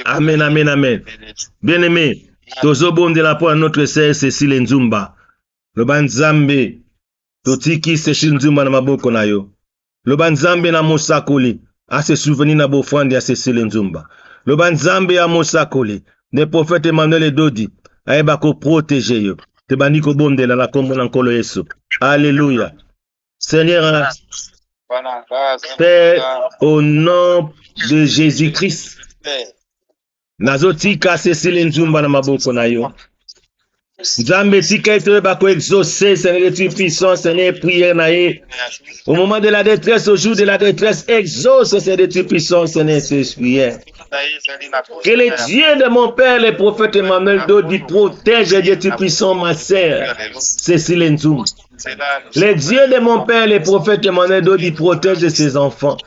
Amen, amen, amen. Bien-aimé, tozobonde la pour notre sœur Cécile Nzumba. Loba Nzambe, totiki Cécile Nzumba na maboko na yo. Loba Nzambe na mosakoli, a se souvenir na bofrande ya Cécile Nzumba. Loba Nzambe ya mosakoli, de prophète Emmanuel Dodi, aeba ko protéger yo. Te bandi ko bonde la kombo na nkolo Yesu. Alléluia. Seigneur, Père, au nom de Jésus-Christ, nazotika Cécile Nzumba na maboko na yo. Nzambe tika ete bako exaucer Seigneur tu puissant Seigneur prière na ye. Au moment de la détresse, au jour de la détresse, exauce Seigneur tu puissant Seigneur ces prières. Que le Dieu de mon père, le prophète Emmanuel Dodi, protège Dieu tu puissant ma sœur Cécile Nzumba. Le Dieu de mon père, le prophète Emmanuel Dodi, protège ses enfants.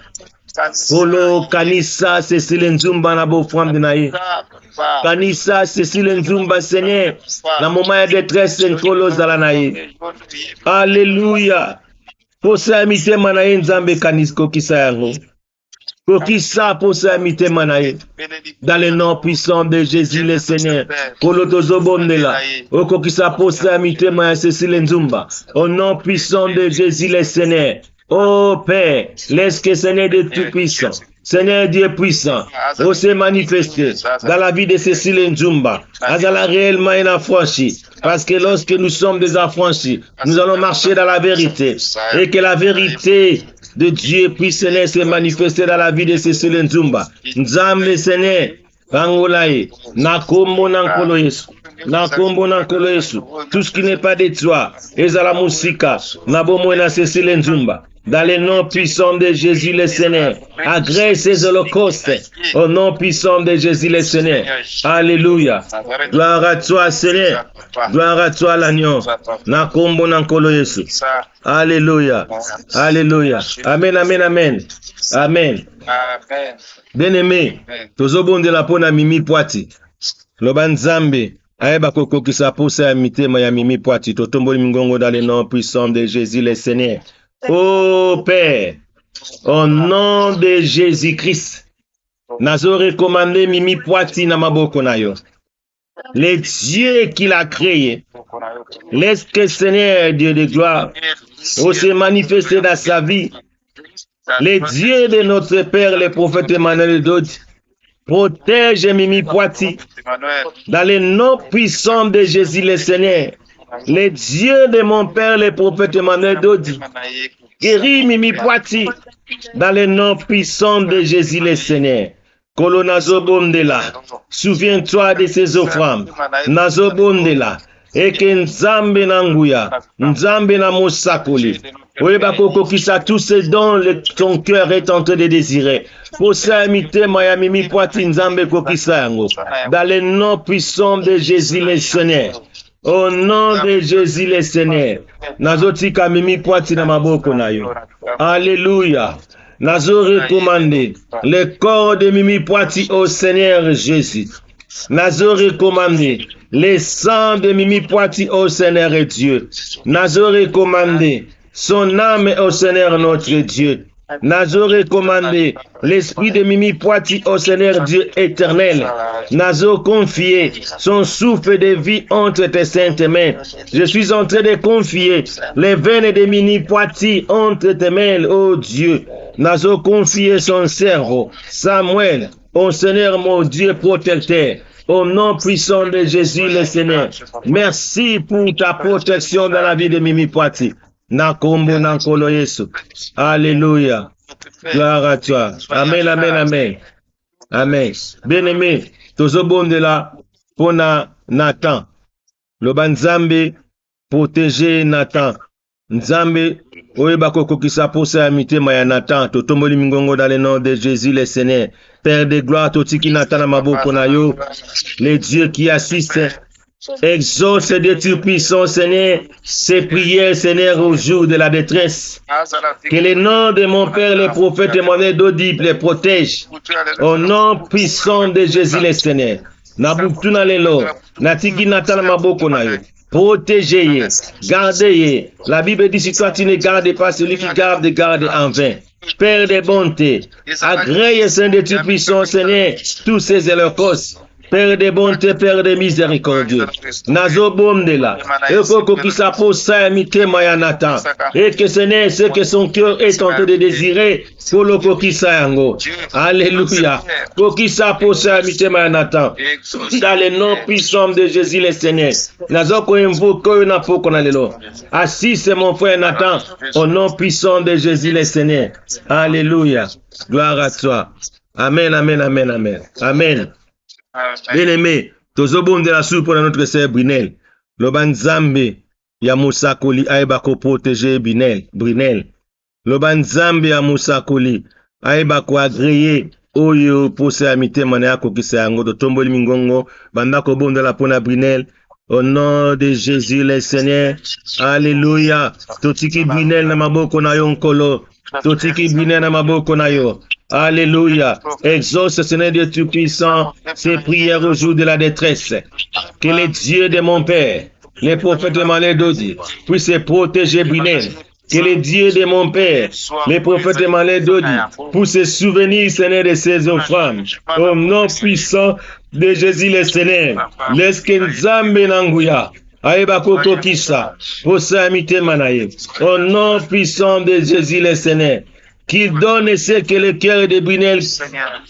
Polo Kanisa Cécile Nzumba na bofrande na ye. Kanisa Cécile Nzumba Seigneur na moment de détresse nkolo zala na ye. Alléluia. Posa amite mana ye Nzambe kanisa kokisa yango. Kokisa posa amite mana ye. Dans le nom puissant de Jésus le Seigneur. Kolo tozobondela. Okokisa posa amite mana Cécile Nzumba. Au nom puissant de Jésus le Seigneur. Oh Père, laisse que Seigneur de Tout-Puissant, Seigneur Dieu puissant, se manifester dans la vie de Cécile Nzumba, azala réellement une affranchie, parce que lorsque nous sommes des affranchis, nous allons marcher dans la vérité, et que la vérité de Dieu puisse Seigneur se manifester dans la vie de Cécile Nzumba. Nzambe Seigneur, Rangolaye, Nakombo Nankolo Yesu. Nakombo Nankolo Yesu. Tout ce qui n'est pas de toi, ezala musika, nabomo na Cécile Nzumba. Dans le nom puissant de Jésus le Seigneur, agresse ces holocaustes. Au nom puissant de Jésus le Seigneur. Alléluia. Gloire à toi Seigneur. Gloire à toi l'agneau. Nakombo Nankolo Yesu. Alléluia. Alléluia. Amen, amen, amen. Amen. Bien-aimé, tozobonde la pona Mimi Poiti. Loba Nzambe, aeba koko kisa posa amite ma ya Mimi Poiti. Totomboli mingongo dans le nom puissant de Jésus le Seigneur. Oh Père, au nom de Jésus-Christ, nazo recommandé Mimi Poiti na maboko na yo. Le Dieu qui l'a créé, laisse que Seigneur Dieu de gloire se manifester dans sa vie. Le Dieu de notre Père, le prophète Emmanuel Dodi, protège Mimi Poiti dans le nom puissant de Jésus le Seigneur. Le Dieu de mon Père, le prophète Emmanuel Dodi, guérit Mimi Poiti dans le nom puissant de Jésus le Seigneur. Kolo nazobondela, souviens-toi de ces offrandes. Nazobondela, et que Nzambe nanguya, Nzambe na mosakoli. Oyeba koko kisa tous ces dons ton cœur est en train de désirer. Posa amite maya Mimi Poiti Nzambe kokisa yango. Dans le nom puissant de Jésus le Seigneur. Au nom de Jésus le Seigneur. Nazotika Mimi Poiti na maboko na yo. Alléluia. Nazo recommandé le corps de Mimi Poiti au Seigneur Jésus. Nazo recommandé les sangs de Mimi Poiti au Seigneur et Dieu. Nazo recommandé son âme au Seigneur notre Dieu. Nazo recommandé l'esprit de Mimi Poiti au Seigneur Dieu éternel. Nazo confié son souffle de vie entre tes saintes mains. Je suis en train de confier les veines de Mimi Poiti entre tes mains, ô Dieu. Nazo confié son cerveau, Samuel, au Seigneur mon Dieu protecteur. Au nom puissant de Jésus le Seigneur. Merci pour ta protection dans la vie de Mimi Poiti. Nakombo Nankolo Yesu. Alléluia. Gloire à toi. Amen, amen, amen. Amen. Bien-aimé, tozobonde là pour Nathan. Le Nzambe protéger Nathan. Nzambe oyeba kokokisa posa ya mitema ya Nathan. Totomboli mingongo dans le nom de Jésus le Seigneur. Père de gloire, totiki Nathan na maboko na yo. Les dieux qui assistent. Exauce de Dieu puissant, Seigneur, ces prières, Seigneur, au jour de la détresse. Que le nom de mon Père, le prophète Emmanuel d'Audible, les protège. Au nom puissant de Jésus, le Seigneur. Nabutuna lelo, natiki natana maboko na yo. Protégez-les, gardez-les. La Bible dit, si toi tu ne gardes pas, celui qui garde, garde en vain. Père de bonté, agrée, Seigneur de Dieu puissant, Seigneur, tous ces et leurs causes. Père de bonté, Père de miséricordieux. Nazo Bondela. Et que ça pose ça à Nathan. Et que ce n'est ce que son cœur est tenté de désirer pour le kokisa yango. Alléluia. Kokisa pose ça à Nathan. Dans le nom puissant de Jésus le Seigneur. Nazo ko invoque na poko na lelo. Assis c'est mon frère Nathan. Au nom puissant de Jésus le Seigneur. Alléluia. Gloire à toi. Amen, amen, amen, amen. Amen. Bien-aimé, tozobonde de la soupe pour notre sœur Brinel. Le banzambe ya Musakoli aeba ko protéger Brinel. Le banzambe ya Musakoli aeba ko agréer oyo pose amité manaya ko kisa yango to tomboli mingongo banda ko bonde la pona Brinel. Au nom de Jésus le Seigneur. Alléluia. Totiki Brinel na maboko na yo nkolo. Totiki Brinel na maboko na yo. Alléluia. Exauce, Seigneur Dieu Tout-Puissant, ces prières au jour de la détresse. Que les dieux de mon Père, les prophètes Emmanuel d'Odi, puissent protéger Brinel. Que les dieux de mon Père, les prophètes Emmanuel d'Odi, puissent se souvenir, Seigneur, de ces offrandes. Au nom puissant de Jésus le Seigneur. Laisse que Nzambe Nanguya. Aïba Koko Kisa, Posa Amite Manaye. Au nom puissant de Jésus le Seigneur. Qu'il donne ce que le cœur de Brinel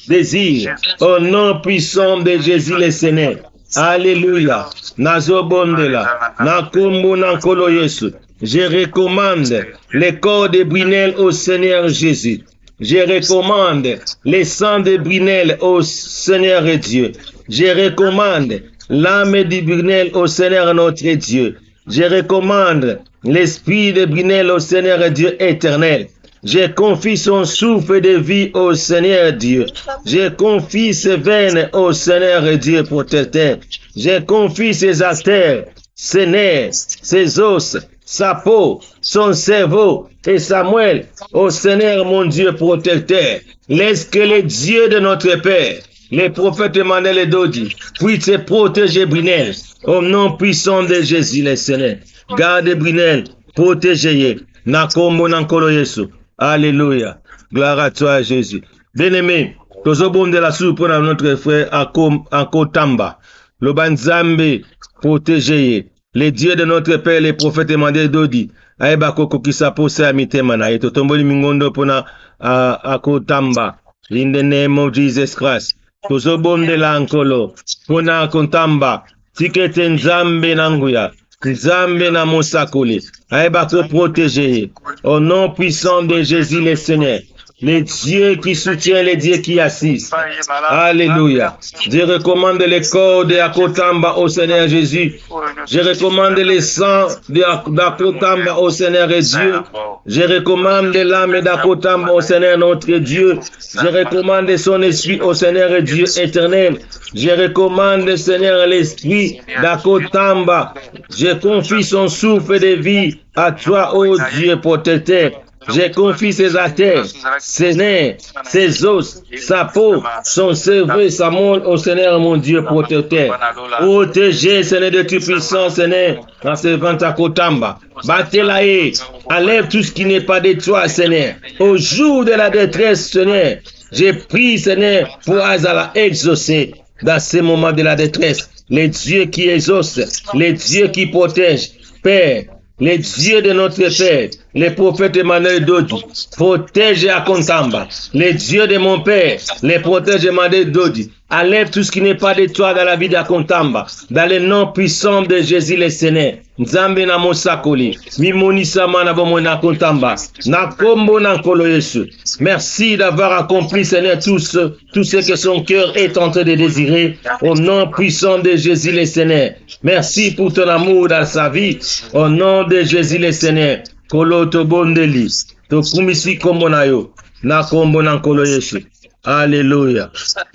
désire. Au nom puissant de Jésus le Seigneur. Alléluia. Nazo Bondela. Nakombo Nankolo Yesu. Je recommande le corps de Brinel au Seigneur Jésus. Je recommande le sang de Brinel au Seigneur et Dieu. Je recommande l'âme de Brinel au Seigneur notre Dieu. Je recommande l'esprit de Brinel au Seigneur et Dieu éternel. Je confie son souffle de vie au Seigneur Dieu. Je confie ses veines au Seigneur Dieu protecteur. Je confie ses artères, ses nerfs, ses os, sa peau, son cerveau et Samuel au Seigneur mon Dieu protecteur. Laisse que les dieux de notre Père, les prophètes Emmanuel et Dodi, puissent protéger Brinel au nom puissant de Jésus le Seigneur. Garde Brinel, protégez-le. Nakombo Nankolo Yesu. Alléluia. Gloire à toi, Jésus. Bien-aimé, tozobonde de la soupe pour notre frère Akotamba. Le banzambe protégé. Les dieux de notre Père, les prophètes Emmanuel Dodi. Aïba koko kisa pose amite mana. Totomboli mingondo pona Akotamba. In the name of Jesus Christ. Tozobonde la ankolo. Pona Akotamba. Tikete nzambe nanguya. Nzambe na Musakoli. Aïba ko protégé. Au nom puissant de Jésus le Seigneur. Les dieux qui soutiennent les dieux qui assistent. Alléluia. Je recommande le corps de Akotamba au Seigneur Jésus. Je recommande le sang d'Akotamba au Seigneur et Dieu. Je recommande l'âme d'Akotamba au Seigneur notre Dieu. Je recommande son esprit au Seigneur et Dieu éternel. Je recommande, Seigneur, l'esprit d'Akotamba. Je confie son souffle de vie à toi, ô Dieu protecteur. J'ai confié ses artères, ses nerfs, ses os, sa peau, son cerveau et sa moelle au Seigneur, mon Dieu protecteur. Protégez, Seigneur, de toute puissance, Seigneur, dans ce ventre à Kotamba. Battez-la et enlève tout ce qui n'est pas de toi, Seigneur. Au jour de la détresse, Seigneur, j'ai pris, Seigneur, pour Azala exaucer dans ces moments de la détresse. Les dieux qui exaucent, les dieux qui protègent, Père, les dieux de notre Père, les prophètes Emmanuel Dodi, protège à Kontamba. Les dieux de mon Père, les protège Emmanuel Dodi. Enlève tout ce qui n'est pas de toi dans la vie d'Akontamba. Dans le nom puissant de Jésus le Seigneur. Nzambe na mosakoli. Mimonisa mana bomona Kontamba. Na kombo na kolo Yesu. Merci d'avoir accompli, Seigneur, tout ce que son cœur est en train de désirer. Au nom puissant de Jésus le Seigneur. Merci pour ton amour dans sa vie. Au nom de Jésus le Seigneur. Kolo to bondeli. To kumisi kombo na yo. Na kombo na kolo Yesu. Alléluia.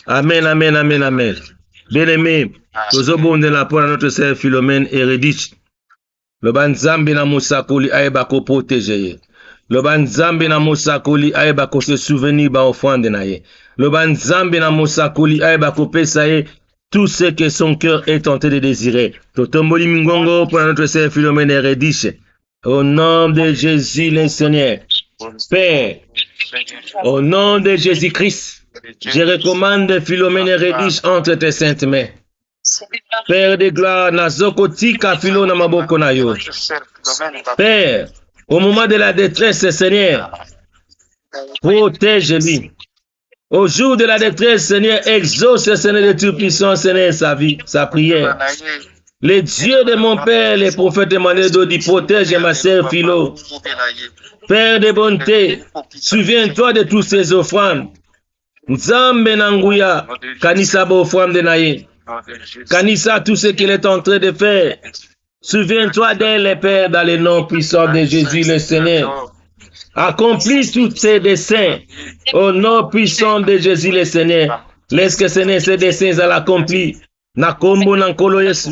Amen, amen, amen, amen. Bien-aimé, nous avons la parole à notre sœur Philomène Eredich. Le banzambi na musakoli aeba ko protéger. Le banzambi na musakoli aeba ko se souvenir ba offrande na ye. Le banzambi na musakoli aeba ko pesa ye tout ce que son cœur est tenté de désirer. Totomboli mingongo pour notre sœur Philomène Eredich. Au nom de Jésus le Seigneur. Père, au nom de Jésus-Christ, je recommande Philomène Eredich entre tes saintes mains. Père de gloire, nazokotika Philo na maboko na yo. Père, au moment de la détresse, Seigneur, protège-lui. Au jour de la détresse, Seigneur, exauce, Seigneur, de toute puissance, Seigneur, sa vie, sa prière. Les dieux de mon Père, les prophètes Emmanuel Dodi, protège ma sœur Philo. Père de bonté, souviens-toi de toutes ces offrandes. Nzambe nanguya, kanisa bo offrande naye. Kanisa tout ce qu'il est en train de faire. Souviens-toi d'elle, Père, dans le nom puissant de Jésus le Seigneur. Accomplis tous ces desseins au nom puissant de Jésus le Seigneur. Laisse que Seigneur ces desseins à l'accomplir. Nakombo nankolo Yesu.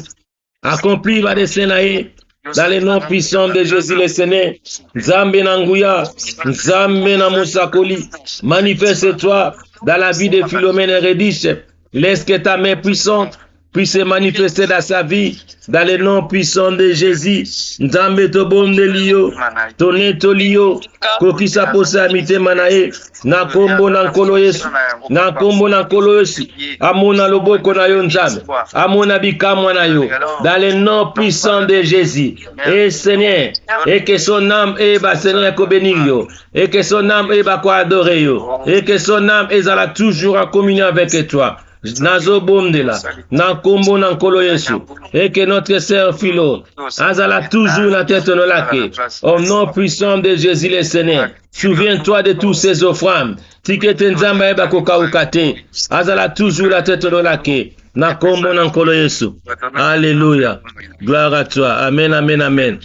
Accomplis va dessein naye. Dans le nom puissant de Jésus le Seigneur, Nzambe Nanguya, Nzambe Namusakoli, manifeste-toi dans la vie de Philomène Eredich. Laisse que ta main puissante puisse se manifester dans sa vie, dans le nom puissant de Jésus. Nzambe Tobonde Lio, Toneto Lio, Kokisa Posa Mite Manae, Nakombo Nankolo Yesu, Nakombo Nankolo Yesu, Amona Loboko na yo Nzambe, Amona Bikamwa na yo, dans le nom puissant de Jésus. Et Seigneur, et que son âme est bas Seigneur ko bénir yo, et que son âme est bas ko adorer yo, et que son âme est toujours en communion avec toi. Nazo bondela, Nakombo Nankolo Yesu, et que notre sœur Philo, azala toujours la tête no lake, au nom puissant de Jésus le Seigneur. Souviens-toi de tous ces offrandes, tikete nzamba eba kokaukate, azala toujours la tête no lake, Nakombo Nankolo Yesu. Alléluia, gloire à toi, amen, amen, amen.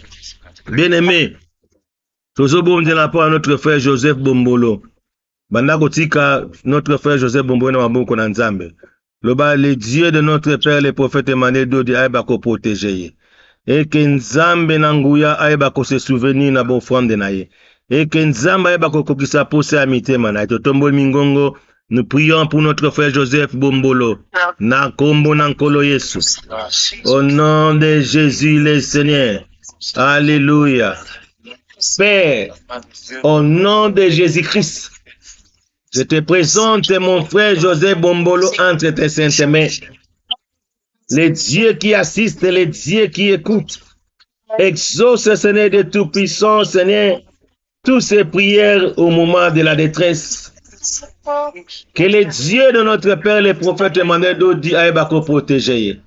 Bien-aimé, tozo bondela pour notre frère Joseph Bombolo. Bandako tika notre frère Joseph Bombolo na maboko na Nzambe. Loba les dieux de notre père les prophètes Emmanuel Dodi aeba ko protéger. Et que Nzambe nanguya aeba ko se souvenir na bon offrande na ye. Et que Nzambe aeba ko kokisa pose amite mana. Totombo mingongo, nous prions pour notre frère Joseph Bombolo. Na kombo nankolo Yesu. Au nom de Jésus le Seigneur. Alléluia. Père, au nom de Jésus-Christ, je te présente mon frère Joseph Bombolo entre tes saintes mains. Les dieux qui assistent, les dieux qui écoutent, exauce, Seigneur de tout-puissant, Seigneur, toutes ces prières au moment de la détresse. Que les dieux de notre Père, les prophètes Emmanuel Dodi aeba ko protéger.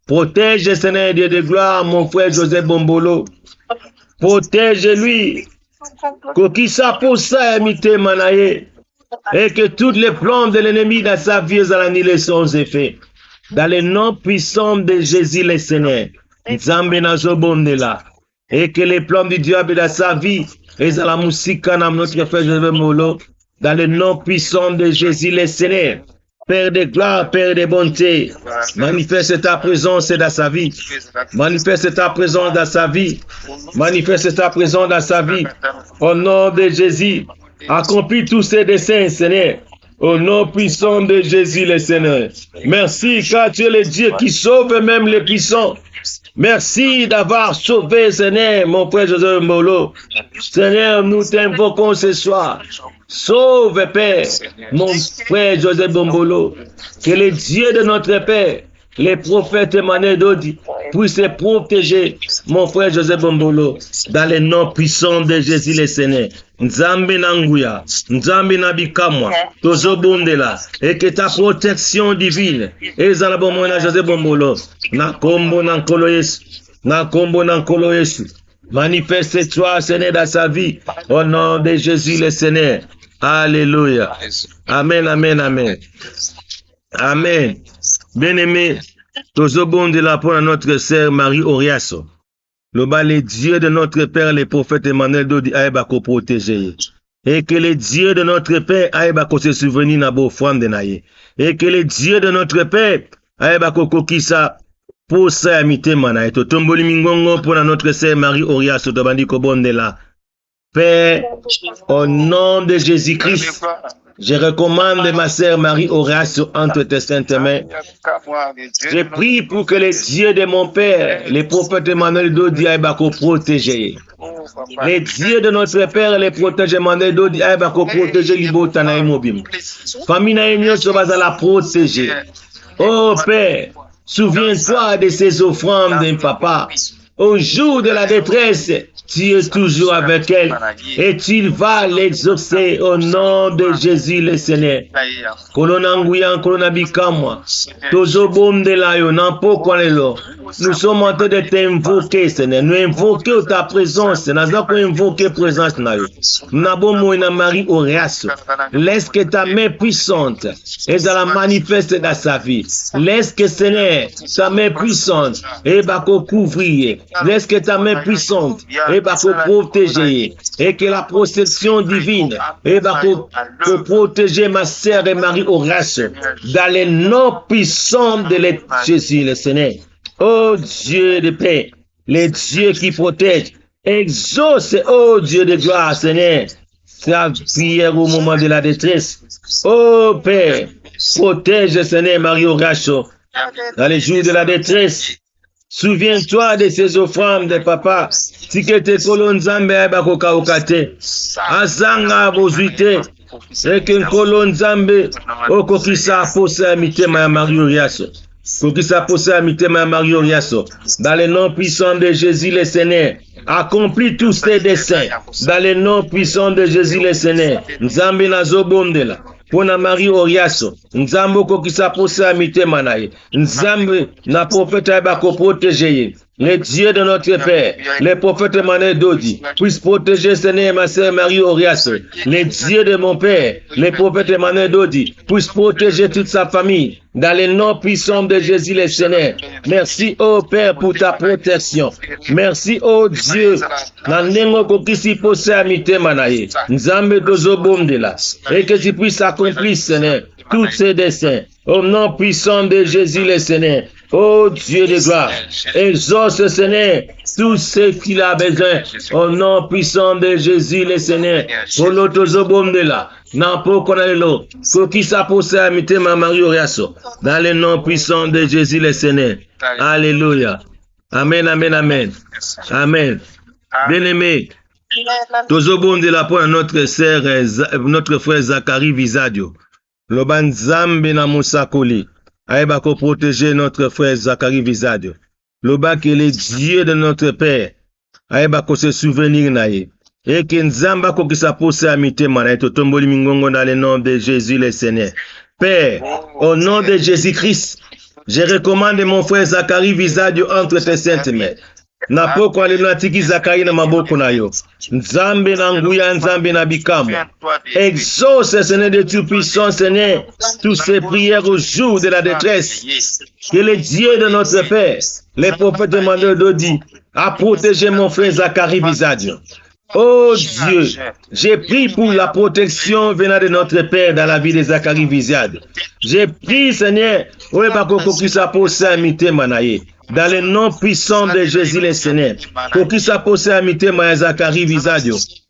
Protège, Seigneur Dieu de gloire, mon frère Joseph Bombolo. Protège-lui. Kokisa posa emite manaye. Et que toutes les plans de l'ennemi dans sa vie annulent sans effet. Dans le nom puissant de Jésus le Seigneur. Nzambe nazo bondela. Et que les plans du diable dans sa vie et dans la musique dans notre frère Joseph Bombolo. Dans le nom puissant de Jésus le Seigneur. Père de gloire, Père de bonté, manifeste ta présence dans sa vie. Manifeste ta présence dans sa vie. Manifeste ta présence dans sa vie. Au nom de Jésus, accomplis tous ces desseins, Seigneur. Au nom puissant de Jésus, le Seigneur. Merci, car tu es le Dieu qui sauve même les puissants. Merci d'avoir sauvé, Seigneur, mon frère Joseph Mbolo. Seigneur, nous t'invoquons ce soir. Sauve, Père, mon frère Joseph Mbolo. Que le Dieu de notre Père, les prophètes Emmanuel Dodi, puissent protéger mon frère Joseph Mbolo dans le nom puissant de Jésus le Seigneur. Nzambe nanguya, Nzambe nabikamwa, tozobondela, et que ta protection divine, ezala bomona Joseph Mbolo, na kombo na nkolo Yesu, na kombo na nkolo Yesu. Manifeste-toi, Seigneur, dans sa vie, au nom de Jésus le Seigneur. Alléluia. Amen, amen, amen. Amen. Bien-aimé, tozobondela pour notre sœur Marie Oriaso. Le Dieu de notre Père, le prophète Emmanuel Dodi, aïbako protéger. Et que le Dieu de notre Père, aïbako se souvenir na bo femme de naye. Et que le Dieu de notre Père, aïbako kokisa pour sa amitié manaye. Totomboli mingongo pour notre sœur Marie Oriaso, tobandi kobondela. Père, au nom de Jésus-Christ, je recommande ma sœur Marie Horacio entre tes saintes mains. Je prie pour que les dieux de mon Père, les prophètes Emmanuel Dodi aïbako protéger. Les dieux de notre Père, les protège Emmanuel Dodi aïbako protéger libota na imobim. Famille na inyoso bazala protéger. Oh Père, souviens-toi de ces offrandes d'un papa. Au jour de la détresse, tu es toujours avec elle et tu vas l'exaucer au nom de Jésus le Seigneur. Kolonanguyan, kolonabikamwa, tozobondelayo, nampokwalelo. Nous sommes en train de t'invoquer, Seigneur. Nous invoquons ta présence. Nous avons invoqué présence. Nous avons Marie Oriaso. Laisse que ta main puissante et dans la manifeste dans sa vie. Laisse que, Seigneur, ta main puissante et bako couvrir. Laisse que ta main puissante et bako protéger. Et que la protection divine et bako protéger ma sœur et Marie Oriaso dans les noms puissants de Jésus le Seigneur. Oh Dieu de paix, les dieux qui protègent, exauce, oh Dieu de gloire, Seigneur, sa prière au moment de la détresse. Oh Père, protège, Seigneur, Marie Oriaso, dans les jours de la détresse. Souviens-toi de ces offrandes de papa, si que tes colons Nzambe abakoka okate, azanga bozuite, et que colons Nzambe okokisa fosa mitema ya Marie Oriaso. Pour qu'il s'apposse à mitema Marie Oriaso. Dans le nom puissant de Jésus le Seigneur, accomplis tous tes desseins. Dans le nom puissant de Jésus le Seigneur, Nzambe nazobondela. Pona Marie Oriaso, Nzambe qui s'apposse à mitema naye. Nzambe na prophète abako protéger. Les dieux de notre Père, les prophètes Emmanuel Dodi, puissent protéger Seigneur ma sœur Marie Oriaso. Les dieux de mon Père, les prophètes Emmanuel Dodi, puissent protéger toute sa famille. Dans le nom puissant de Jésus le Seigneur. Merci, ô Père, pour ta protection. Merci, ô Dieu. Et que tu puisses accomplir, Seigneur, tous ces desseins. Au nom puissant de Jésus le Seigneur. Ô Dieu de gloire, exauce, Seigneur, tout ce qu'il a besoin. Au nom puissant de Jésus le Seigneur. Pour l'autozobondela. Nampo konalelo, koki sa pose à mitema Marie Oriaso, dans le nom puissant de Jésus le Seigneur. Alléluia. Amen, amen, amen. Amen. Bien-aimé, tozobonde la pour notre sœur, notre frère Zacharie Visadio. Loban Zambe na Moussakoli. Aïba ko protéger notre frère Zacharie Visadio. Loba que le Dieu de notre Père. Aïba ko se souvenir naïe. Et que Nzamba ko qui s'appose à mitema na eto tomboli mingongo dans le nom de Jésus le Seigneur. Père, au nom de Jésus-Christ, je recommande mon frère Zacharie Visadio entre tes saintes mains. Na poko alinatiki Zacharie na maboko na yo. Nzambe na nguya, Nzambe na bikamu. Exauce, Seigneur de Tout-Puissant, Seigneur, toutes ces prières au jour de la détresse. Que le Dieu de notre Père, les prophètes Emmanuel Dodi, a protégé mon frère Zacharie Visadio. Oh Dieu, j'ai prié pour la protection venant de notre Père dans la vie de Zacharie Viziade. J'ai prié, Seigneur, dans le nom puissant de Jésus le Seigneur, pour qu'il s'appose à mité Zacharie Viziade.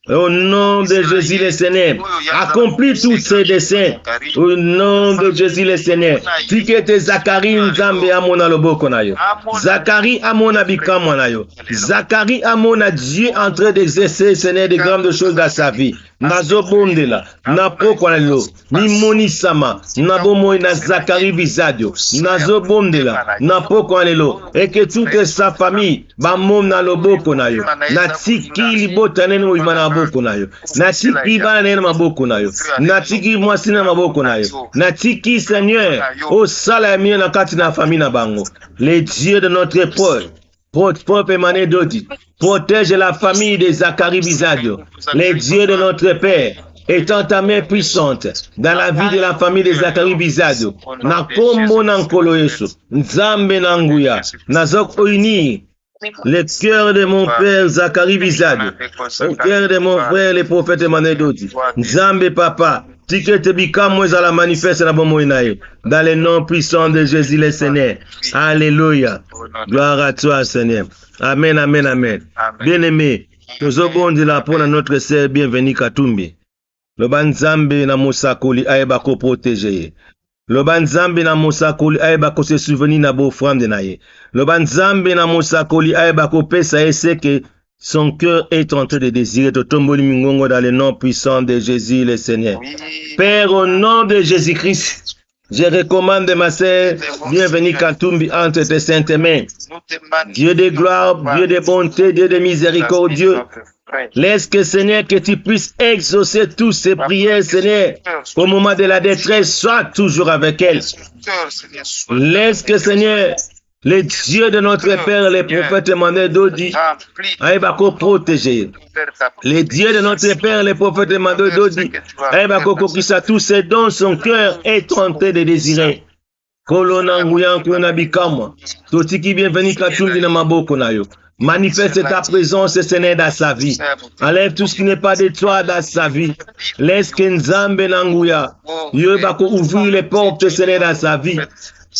Au nom de Jésus le Seigneur, accomplis tous ces desseins. Au nom de Jésus le Seigneur, tikete Zacharie Nzambe amona loboko na yo. Zacharie amona bikamo na yo. Zacharie amona Dieu en train d'exercer, Seigneur, de grandes choses dans sa vie. Nazo bondela, na poko na lo, ni moni sama, na bomo na Zacharie Vizadio, nazo bondela, na poko na lo, et que toute sa famille, ba mom na loboko na yo, na tiki libota nene mo imana maboko na yo, na tiki bana nene maboko na yo, na tiki mwasi na maboko na yo, na tiki Seigneur, o sala ya miyo na kati na famille na bango, les dieux de notre époque, propre émané d'Odi, protège la famille de Zacharie Vizadio, les dieux de notre Père, étant ta main puissante dans la vie de la famille de Zacharie Vizadio, na kombo na nkolo Yesu, nzambe na nguya, nazok oini, le cœur de mon père Zacharie Vizadio, le cœur de mon frère le prophète Emmanuel Dodi, nzambe papa, tikete bikamo ezala manifeste na bomo inaye, dans le nom puissant de Jésus le Seigneur. Alléluia. Gloire à toi, Seigneur. Amen, amen, amen. Bien-aimé, nous avons dit la pour notre sœur bienvenue Katumbi. Le banzambe na mosakoli aeba ko protéger. Le banzambe na mosakoli aeba ko se souvenir na beau frère de naye. Le banzambe na mosakoli aeba ko pesa ese que son cœur est en train de désirer de tomber mingongo dans le nom puissant de Jésus le Seigneur. Père, au nom de Jésus-Christ, je recommande ma sœur, bienvenue Katumbi entre tes saintes mains. Dieu de gloire, Dieu de bonté, Dieu de miséricorde, Dieu. Laisse que Seigneur, que tu puisses exaucer toutes ces prières, Seigneur, au moment de la détresse, sois toujours avec elle. Laisse que Seigneur, les dieux de notre Père, les prophètes Emmanuel Dodi, aïbako protéger. Les dieux de notre Père, les prophètes Emmanuel Dodi, aïbako kokisa tous ces dons, son cœur est tenté de désirer. Kolona nguyan kuna bikama, totiki bienvenue Katumbi na maboko na yo. Manifeste ta présence, Seigneur, dans sa vie. Enlève tout ce qui n'est pas de toi dans sa vie. Laisse que Nzambe Nanguya, Dieu va ouvrir les portes, Seigneur, dans sa vie.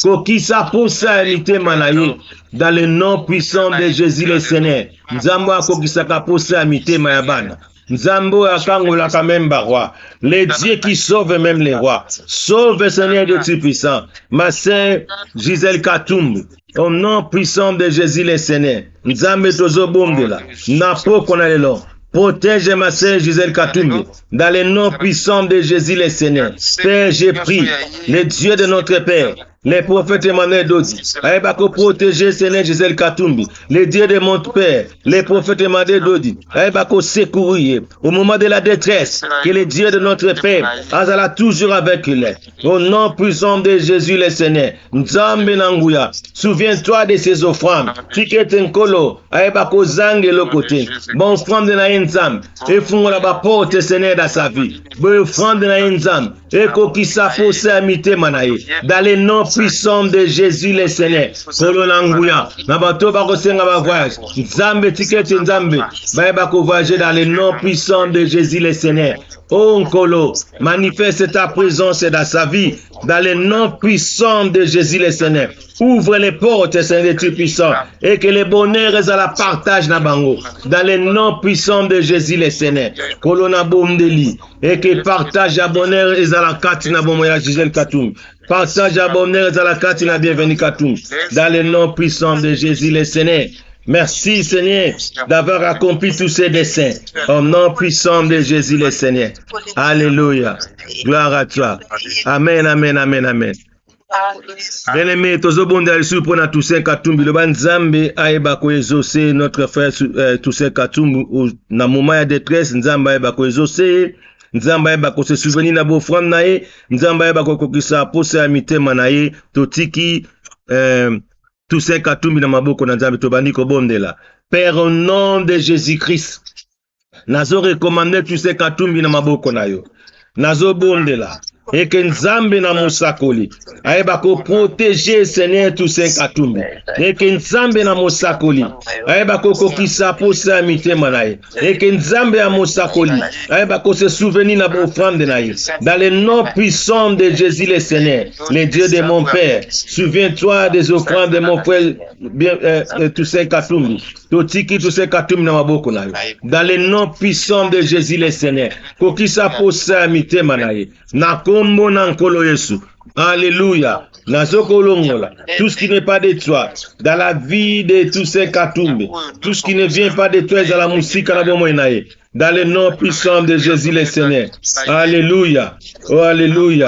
Koki sa posa imite manaye, dans le nom puissant de Jésus le Seigneur. Nzambo akoki sa posa imite mayabana. Nzambo akangola kamemba roi. Les dieux qui sauvent même les rois. Sauve, Seigneur Dieu Tout-Puissant. Ma sœur Gisèle Katumbi. Au nom puissant de Jésus le Seigneur. Nzambe tozo bomdela. Napo konalelo. Protège ma sœur Gisèle Katumbi. Dans le nom puissant de Jésus le Seigneur. Père, j'ai pris les dieux de notre Père. Les prophètes Emmanuel Dodi, aïbako protéger Seigneur Gisèle Katumbi, les dieux de mon Père, les prophètes Emmanuel Dodi, aïbako secourir au moment de la détresse, que les dieux de notre Père, azala toujours avec lui. Au nom puissant de Jésus le Seigneur, Nzambe Nanguya, souviens-toi de ces offrandes, Tiketenkolo, aïbako zange le côté, bon offrande de Naïnzam, et fongo la porte Seigneur dans sa vie, bon offrande de Naïnzam, et kokisa fausse amité manaye, dans les noms puissant de Jésus le Seigneur. Kolonanguya, nabato bako senga ba voyage. Nzambe tikete nzambe, ba bako voyager dans le nom puissant de Jésus le Seigneur. Oh Nkolo, manifeste ta présence dans sa vie, dans le nom puissant de Jésus le Seigneur. Ouvre les portes, Seigneur Tout-Puissant, et que le bonheur est à la partage na bango, dans le nom puissant de Jésus le Seigneur. Kolona bomdeli, et que partage à bonheur est à la carte na bomoya Gisèle Katumbi. Partage à bonheur à la carte na bienvenue Katumbi, dans le nom puissant de Jésus le Seigneur. Merci Seigneur d'avoir accompli tous ces desseins au nom puissant de Jésus le Seigneur. Alléluia. Gloire à toi. Amen, amen, amen, amen. Bien-aimé, tozobonde alisu pour na Toussaint Katumbi, le banzambe aeba ko exaucer notre frère Toussaint Katumbi na moment ya détresse, nzamba aeba ko exaucer, nzamba aeba ko se souvenir na beau frère nae, nzamba aeba ko kokisa posa ya mitema nae, totiki Toussaint Katumbi na maboko na nzambe tobandi ko bondela. Père, au nom de Jésus-Christ, nazo recommandé Toussaint Katumbi na maboko na yo. Nazo bondela. et que nzambe na mosakoli ayeba ko protéger Seigneur tous ces katumbi et que nzambe na mosakoli ayeba ko kokisa posa mitema naye et que nzambe ya mosakoli ayeba ko se souvenir na offrande naye dans le nom puissant de Jésus le Seigneur, le Dieu de mon Père. Souviens-toi des offrandes de mon frère bien tous ces katumbi totiki tous ces katumbi na maboko nayo dans le nom puissant de Jésus le Seigneur kokisa posa mitema naye na kombo na nkolo Yesu. Alléluia. Nazokolongola. Tout ce qui n'est pas de toi dans la vie de tous ces katumbi, tout ce qui ne vient pas de toi dans la musique na bomo naye dans le nom puissant de Jésus le Seigneur. Alléluia. Oh alléluia.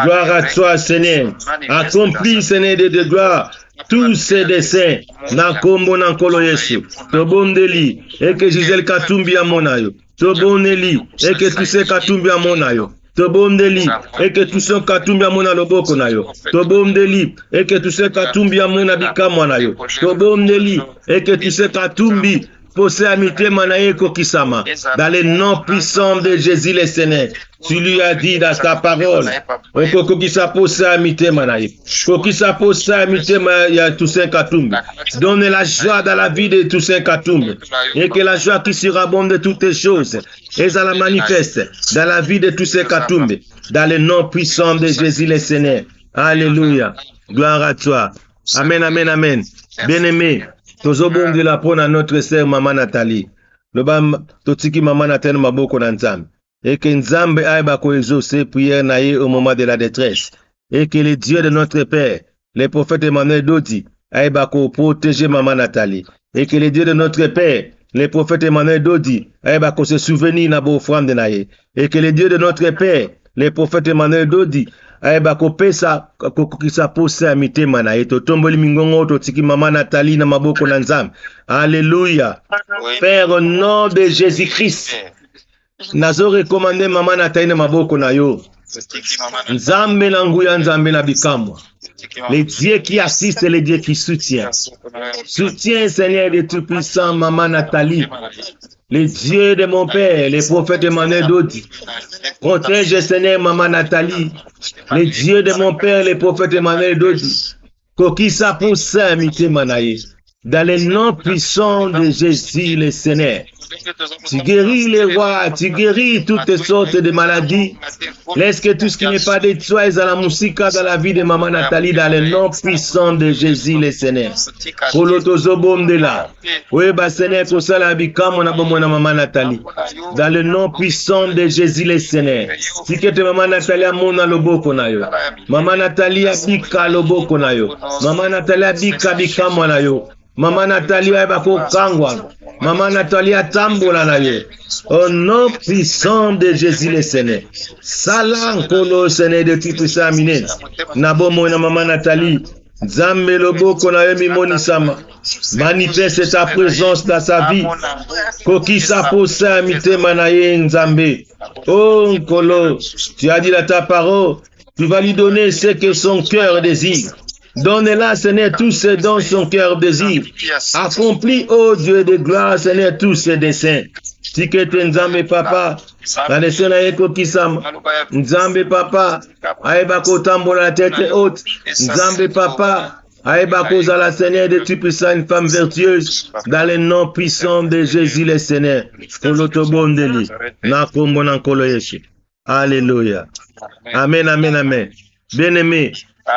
Gloire à toi Seigneur. Accomplis Seigneur de gloire tous ces desseins na kombo na nkolo Yesu. Tobondeli et que Gisèle katumbi amonayo. Tobondeli et que tous ces katumbi amonayo. Tobondeli et que tous ces katumbi amona loboko nayo. Tobondeli et que tous ces katumbi amona bikamwa nayo. Tobondeli et que tous ces katumbi posé amitié manaye kokisama dans le nom puissant de Jésus le Seigneur. Tu lui as dit dans ta parole, kokisa posé amitié manaye, kokisa posé amitié ya Toussaint Katumbi. Donne la joie dans la vie de Toussaint Katumbi et que la joie qui surabonde de toutes les choses et ça la manifeste dans la vie de Toussaint Katumbi dans le nom puissant de Jésus le Seigneur. Alléluia. Gloire à toi. Amen, amen, amen. Bien-aimé. Tozobongi la pona notre sœur Maman Nathalie. Loba totiki Maman Nathalie maboko na nzambe. Et que nzambe aiba ko exaucer prière naye au moment de la détresse. Et que le Dieu de notre Père, le prophète Emmanuel Dodi, aiba ko protéger Maman Nathalie. Et que le Dieu de notre Père, le prophète Emmanuel Dodi, aiba ko se souvenir na bo offrande naye. Et que le Dieu de notre Père, le prophète Emmanuel Dodi, ayeba kopesa kokisa posa ya mitema na yeto tomboli mingongo totiki Maman Nathalie na maboko na nzambe. Alléluia. Père, au nom de Jésus-Christ, nazo recommander Maman Nathalie na maboko na yo. Nzambe na nguya nzambe na bikamwa. Les dieux qui assistent, les dieux qui soutiennent. Soutiens, Seigneur de Tout-Puissant, Maman Nathalie. Les dieux de mon Père, les prophètes Emmanuel Dodi. Protège, Seigneur, Maman Nathalie. Les dieux de mon Père, les prophètes Emmanuel Dodi. Kokisa pour ça, mité manaye. Dans le nom puissant de Jésus, le Seigneur. Tu guéris les rois, tu guéris toutes sortes de maladies. Laisse que tout ce qui n'est pas de toi est à la musique dans la vie de Maman Nathalie, dans le nom puissant de Jésus le Seigneur. Pour l'autozobom de là. Oui, bah Seigneur, pour ça la bikam on a bon Maman Nathalie. Dans le nom puissant de Jésus le Seigneur. Si que Maman Nathalie a mon loboko na yo. Maman Nathalie a bika loboko na yo. Maman Nathalie a bika bikam na yo. Maman Nathalie a bako kangwa. Maman Nathalie a tambola na yo. Au nom puissant de Jésus le Seigneur. Salam kolo Seigneur de Tout-Puissant amine. Nabo na Maman Nathalie. Nzambe loboko na yo mimoni sama. Manifeste ta présence dans sa vie. Kokisa posa mitema na ye nzambe. Oh kolo, tu as dit dans ta parole, tu vas lui donner ce que son cœur désire. Donne-la, Seigneur, tout ce dont son cœur désire. Accomplis, ô Dieu de gloire, Seigneur, tous ses desseins. Tikete nzambe papa, la dessin na yeko kisama. Nzambe papa, aeba kotambo la tête haute. Nzambe papa, aeba koza la Seigneur de Tout-Puissant, une femme vertueuse, dans le nom puissant de Jésus le Seigneur. Kolotobondeli, na kombo na nkolo Yesu. Alléluia. Amen, amen, amen. Bien-aimé,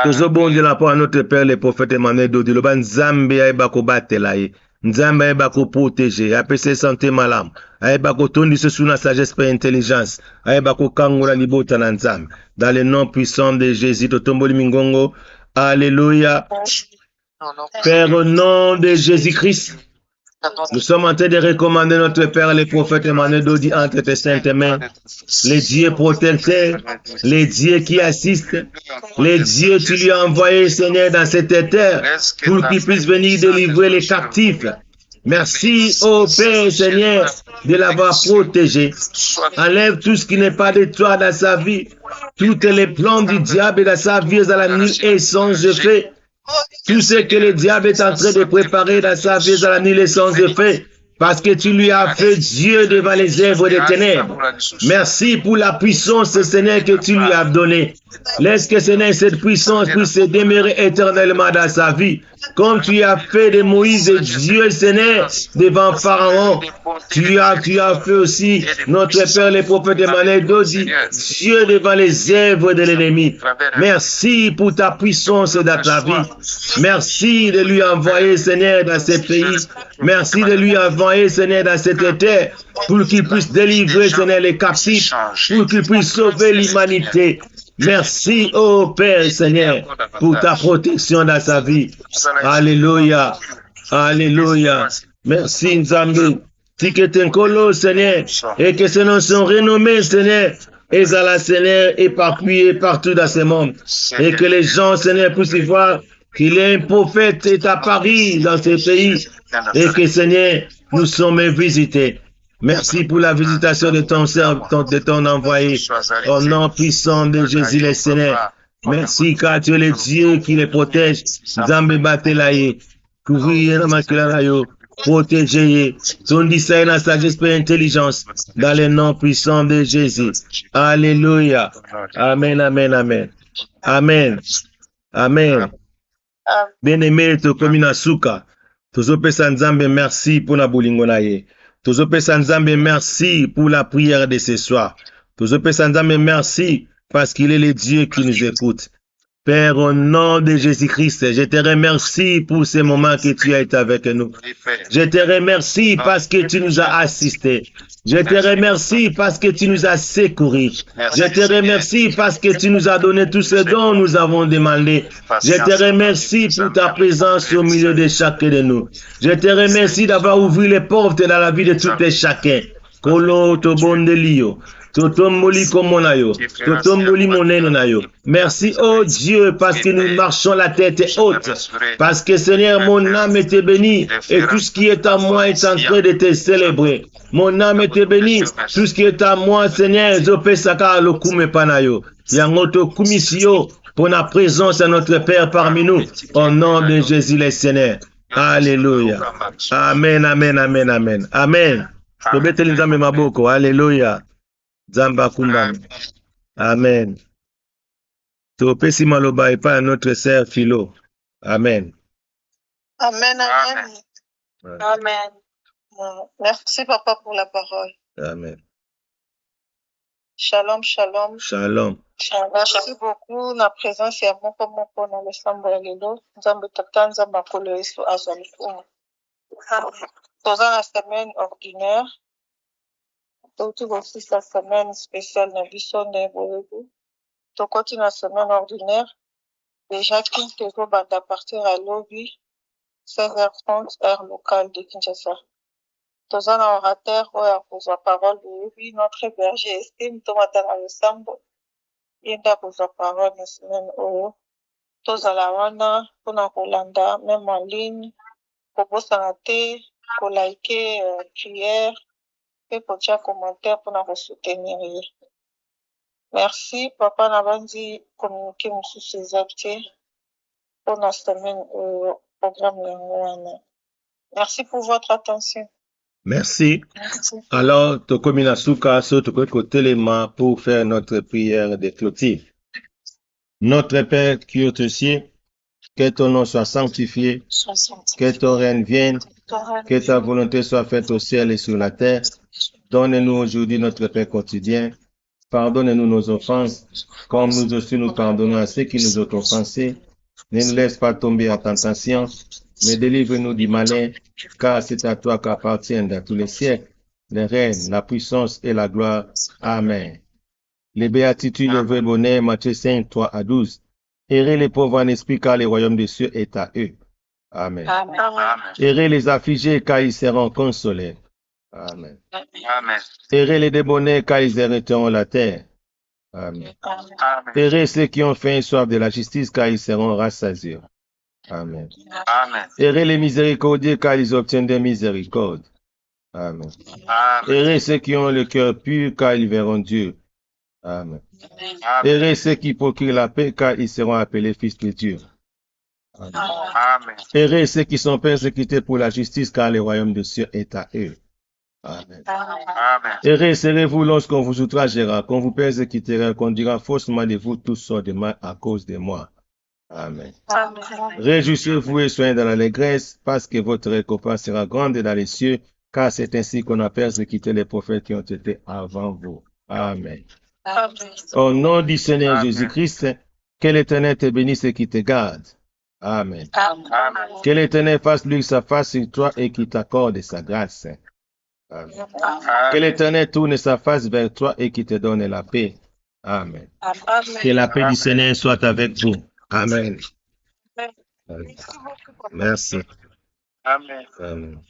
tozobondi la pour notre Père, le prophète Emmanuel Dodi, le ban Nzambe aeba ko batela ye. Nzambe aeba ko protéger, apese santé malam. Aeba ko tondi sous la sagesse et intelligence. Aeba ko kangola libota na Nzambe. Dans le nom puissant de Jésus, totomboli mingongo. Alléluia. Père, au nom de Jésus-Christ, nous sommes en train de recommander notre Père, le prophète Emmanuel Dodi, entre tes saintes mains. Les dieux protecteurs, les dieux qui assistent, les dieux tu lui as envoyé, Seigneur, dans cette terre, pour qu'il puisse venir délivrer les captifs. Merci, ô Père, Seigneur, de l'avoir protégé. Enlève tout ce qui n'est pas de toi dans sa vie. Tous les plans du diable dans sa vie, dans la nuit et sans effet. Tout ce que le diable est en train de préparer dans sa vie, dans la nuit et sans effet. parce que tu lui as fait Dieu devant les œuvres des ténèbres. Merci pour la puissance, Seigneur, que tu lui as donnée. Laisse que, Seigneur, cette puissance puisse se demeurer éternellement dans sa vie. Comme tu as fait de Moïse et Dieu, Seigneur, devant Pharaon. Tu as fait aussi notre Père, les prophètes Emmanuel, dit Dieu devant les œuvres de l'ennemi. Merci pour ta puissance dans ta vie. Merci de lui envoyer, Seigneur, dans ce pays. Merci de lui envoyer, Seigneur, dans cette terre, pour qu'il puisse délivrer, Seigneur, les captifs, pour qu'il puisse sauver l'humanité. Merci, oh Père, Seigneur, pour ta protection dans sa vie. Alléluia. Alléluia. Merci, Nzambe. Si que t'enkolo, Seigneur, et que ce nom sont renommés, Seigneur, et à la Seigneur, éparpillés partout dans ce monde. Et que les gens, Seigneur, puissent voir qu'il y a un prophète est à Paris, dans ce pays, et que, Seigneur, nous sommes visités. Merci pour la visitation de ton envoyé. Au nom puissant de Jésus le Seigneur. Merci car tu es le Dieu qui les protège. Zambe batelaye. Couvrir makularayo. Protéger. Ton discernement, la sagesse et l'intelligence. Dans le nom puissant de Jésus. Alléluia. Amen, amen, amen. Amen. Amen. Bien-aimé, to komina suka. Tozopesa Nzambe, merci pour la bolingo na ye. Tozopesa Nzambe, merci pour la prière de ce soir. Tozopesa Nzambe, merci parce qu'il est le Dieu qui nous écoute. Père, au nom de Jésus-Christ, je te remercie pour ce moment que tu as été avec nous. Je te remercie parce que tu nous as assistés. Je te remercie parce que tu nous as secourus. Je te remercie parce que tu nous as donné tout ce dont nous avons demandé. Je te remercie pour ta présence au milieu de chacun de nous. Je te remercie d'avoir ouvert les portes dans la vie de tout et chacun. Kolo to bondelio. Totomboli komonayo. Totomboli monenonayo. Merci, oh Dieu, parce que nous marchons la tête haute. Parce que, Seigneur, mon âme était bénie et tout ce qui est à moi est en train de te célébrer. Mon âme était bénie. Tout ce qui est à moi, Seigneur, Zopesaka lokume panayo. Yangoto kumisio pour la présence de notre Père parmi nous. Au nom de Jésus le Seigneur. Alléluia. Amen, amen, amen, amen. Amen. Tobeteli Nzambe maboko. Alléluia. Zamba kumbami. Amen. Topesi maloba et pas notre sœur Philo. Amen. Amen, amen. Amen. Merci, Papa, pour la parole. Amen. Shalom, shalom. Shalom. Merci beaucoup. Na présence ya moko moko na lesambo ya lelo. Nzambe tata nzambe akolo yesu azali kumu. Toza na semaine ordinaire. Toti kosisa semaine spéciale na biso nde boyebi. Tokoti na semaine ordinaire. Déjà culte ezobanda à partir ya lobi 16h30 heure locale de Kinshasa. Toza na orateur oyo akozwa parole boyebi notre berger estime tomata na losambo ye nde akozwa parole na semaine oyo. Tozala wana mpona kolanda même en ligne kobosana te kolike prière mpe kotia commentaire mpona kosoutenir ye. Merci papa na bandi communiqué mosusu eza te mpona semaine oyo programme yango wana. Merci pour votre attention. Merci. Merci. Alors, Tokomina Suka, Tokotelema pour faire notre prière de clôture. Notre Père qui es aux cieux, que ton nom soit sanctifié, que ton règne vienne, que ta volonté soit faite au ciel et sur la terre. Donne-nous aujourd'hui notre pain quotidien. Pardonne-nous nos offenses, comme nous aussi nous pardonnons à ceux qui nous ont offensés. Ne nous laisse pas tomber en tentation, mais délivre-nous du malin, car c'est à toi qu'appartiennent dans tous les siècles le règne, la puissance et la gloire. Amen. Les béatitudes, le vrai bonheur, Matthieu 5, 3 à 12. Errez les pauvres en esprit, car le royaume des cieux est à eux. Amen. Amen. Errez les affligés, car ils seront consolés. Amen. Amen. Errez les débonnés, car ils hériteront la terre. Amen. Errez ceux qui ont faim et soif de la justice, car ils seront rassasiés. Amen. Amen. Errez les miséricordieux, car ils obtiennent des miséricordes. Amen. Errez ceux qui ont le cœur pur, car ils verront Dieu. Amen. Errez ceux qui procurent la paix, car ils seront appelés fils de Dieu. Amen. Heureux ceux qui sont persécutés pour la justice, car le royaume des cieux est à eux. Amen. Amen. Heureux serez-vous lorsqu'on vous outragera, qu'on vous persécutera, qu'on dira faussement de vous toutes sortes de mal à cause de moi. Amen. Réjouissez-vous et soyez dans l'allégresse, parce que votre récompense sera grande dans les cieux, car c'est ainsi qu'on a persécuté les prophètes qui ont été avant vous. Amen. Au nom du Seigneur Amen. Jésus-Christ, que l'Éternel te bénisse et qui te garde. Amen. Amen. Que l'Éternel fasse lui sa face sur toi et qu'il t'accorde sa grâce. Amen. Que l'Éternel tourne sa face vers toi et qu'il te donne la paix. Amen. Que la paix du Seigneur soit avec vous. Amen. Merci. Amen. Amen.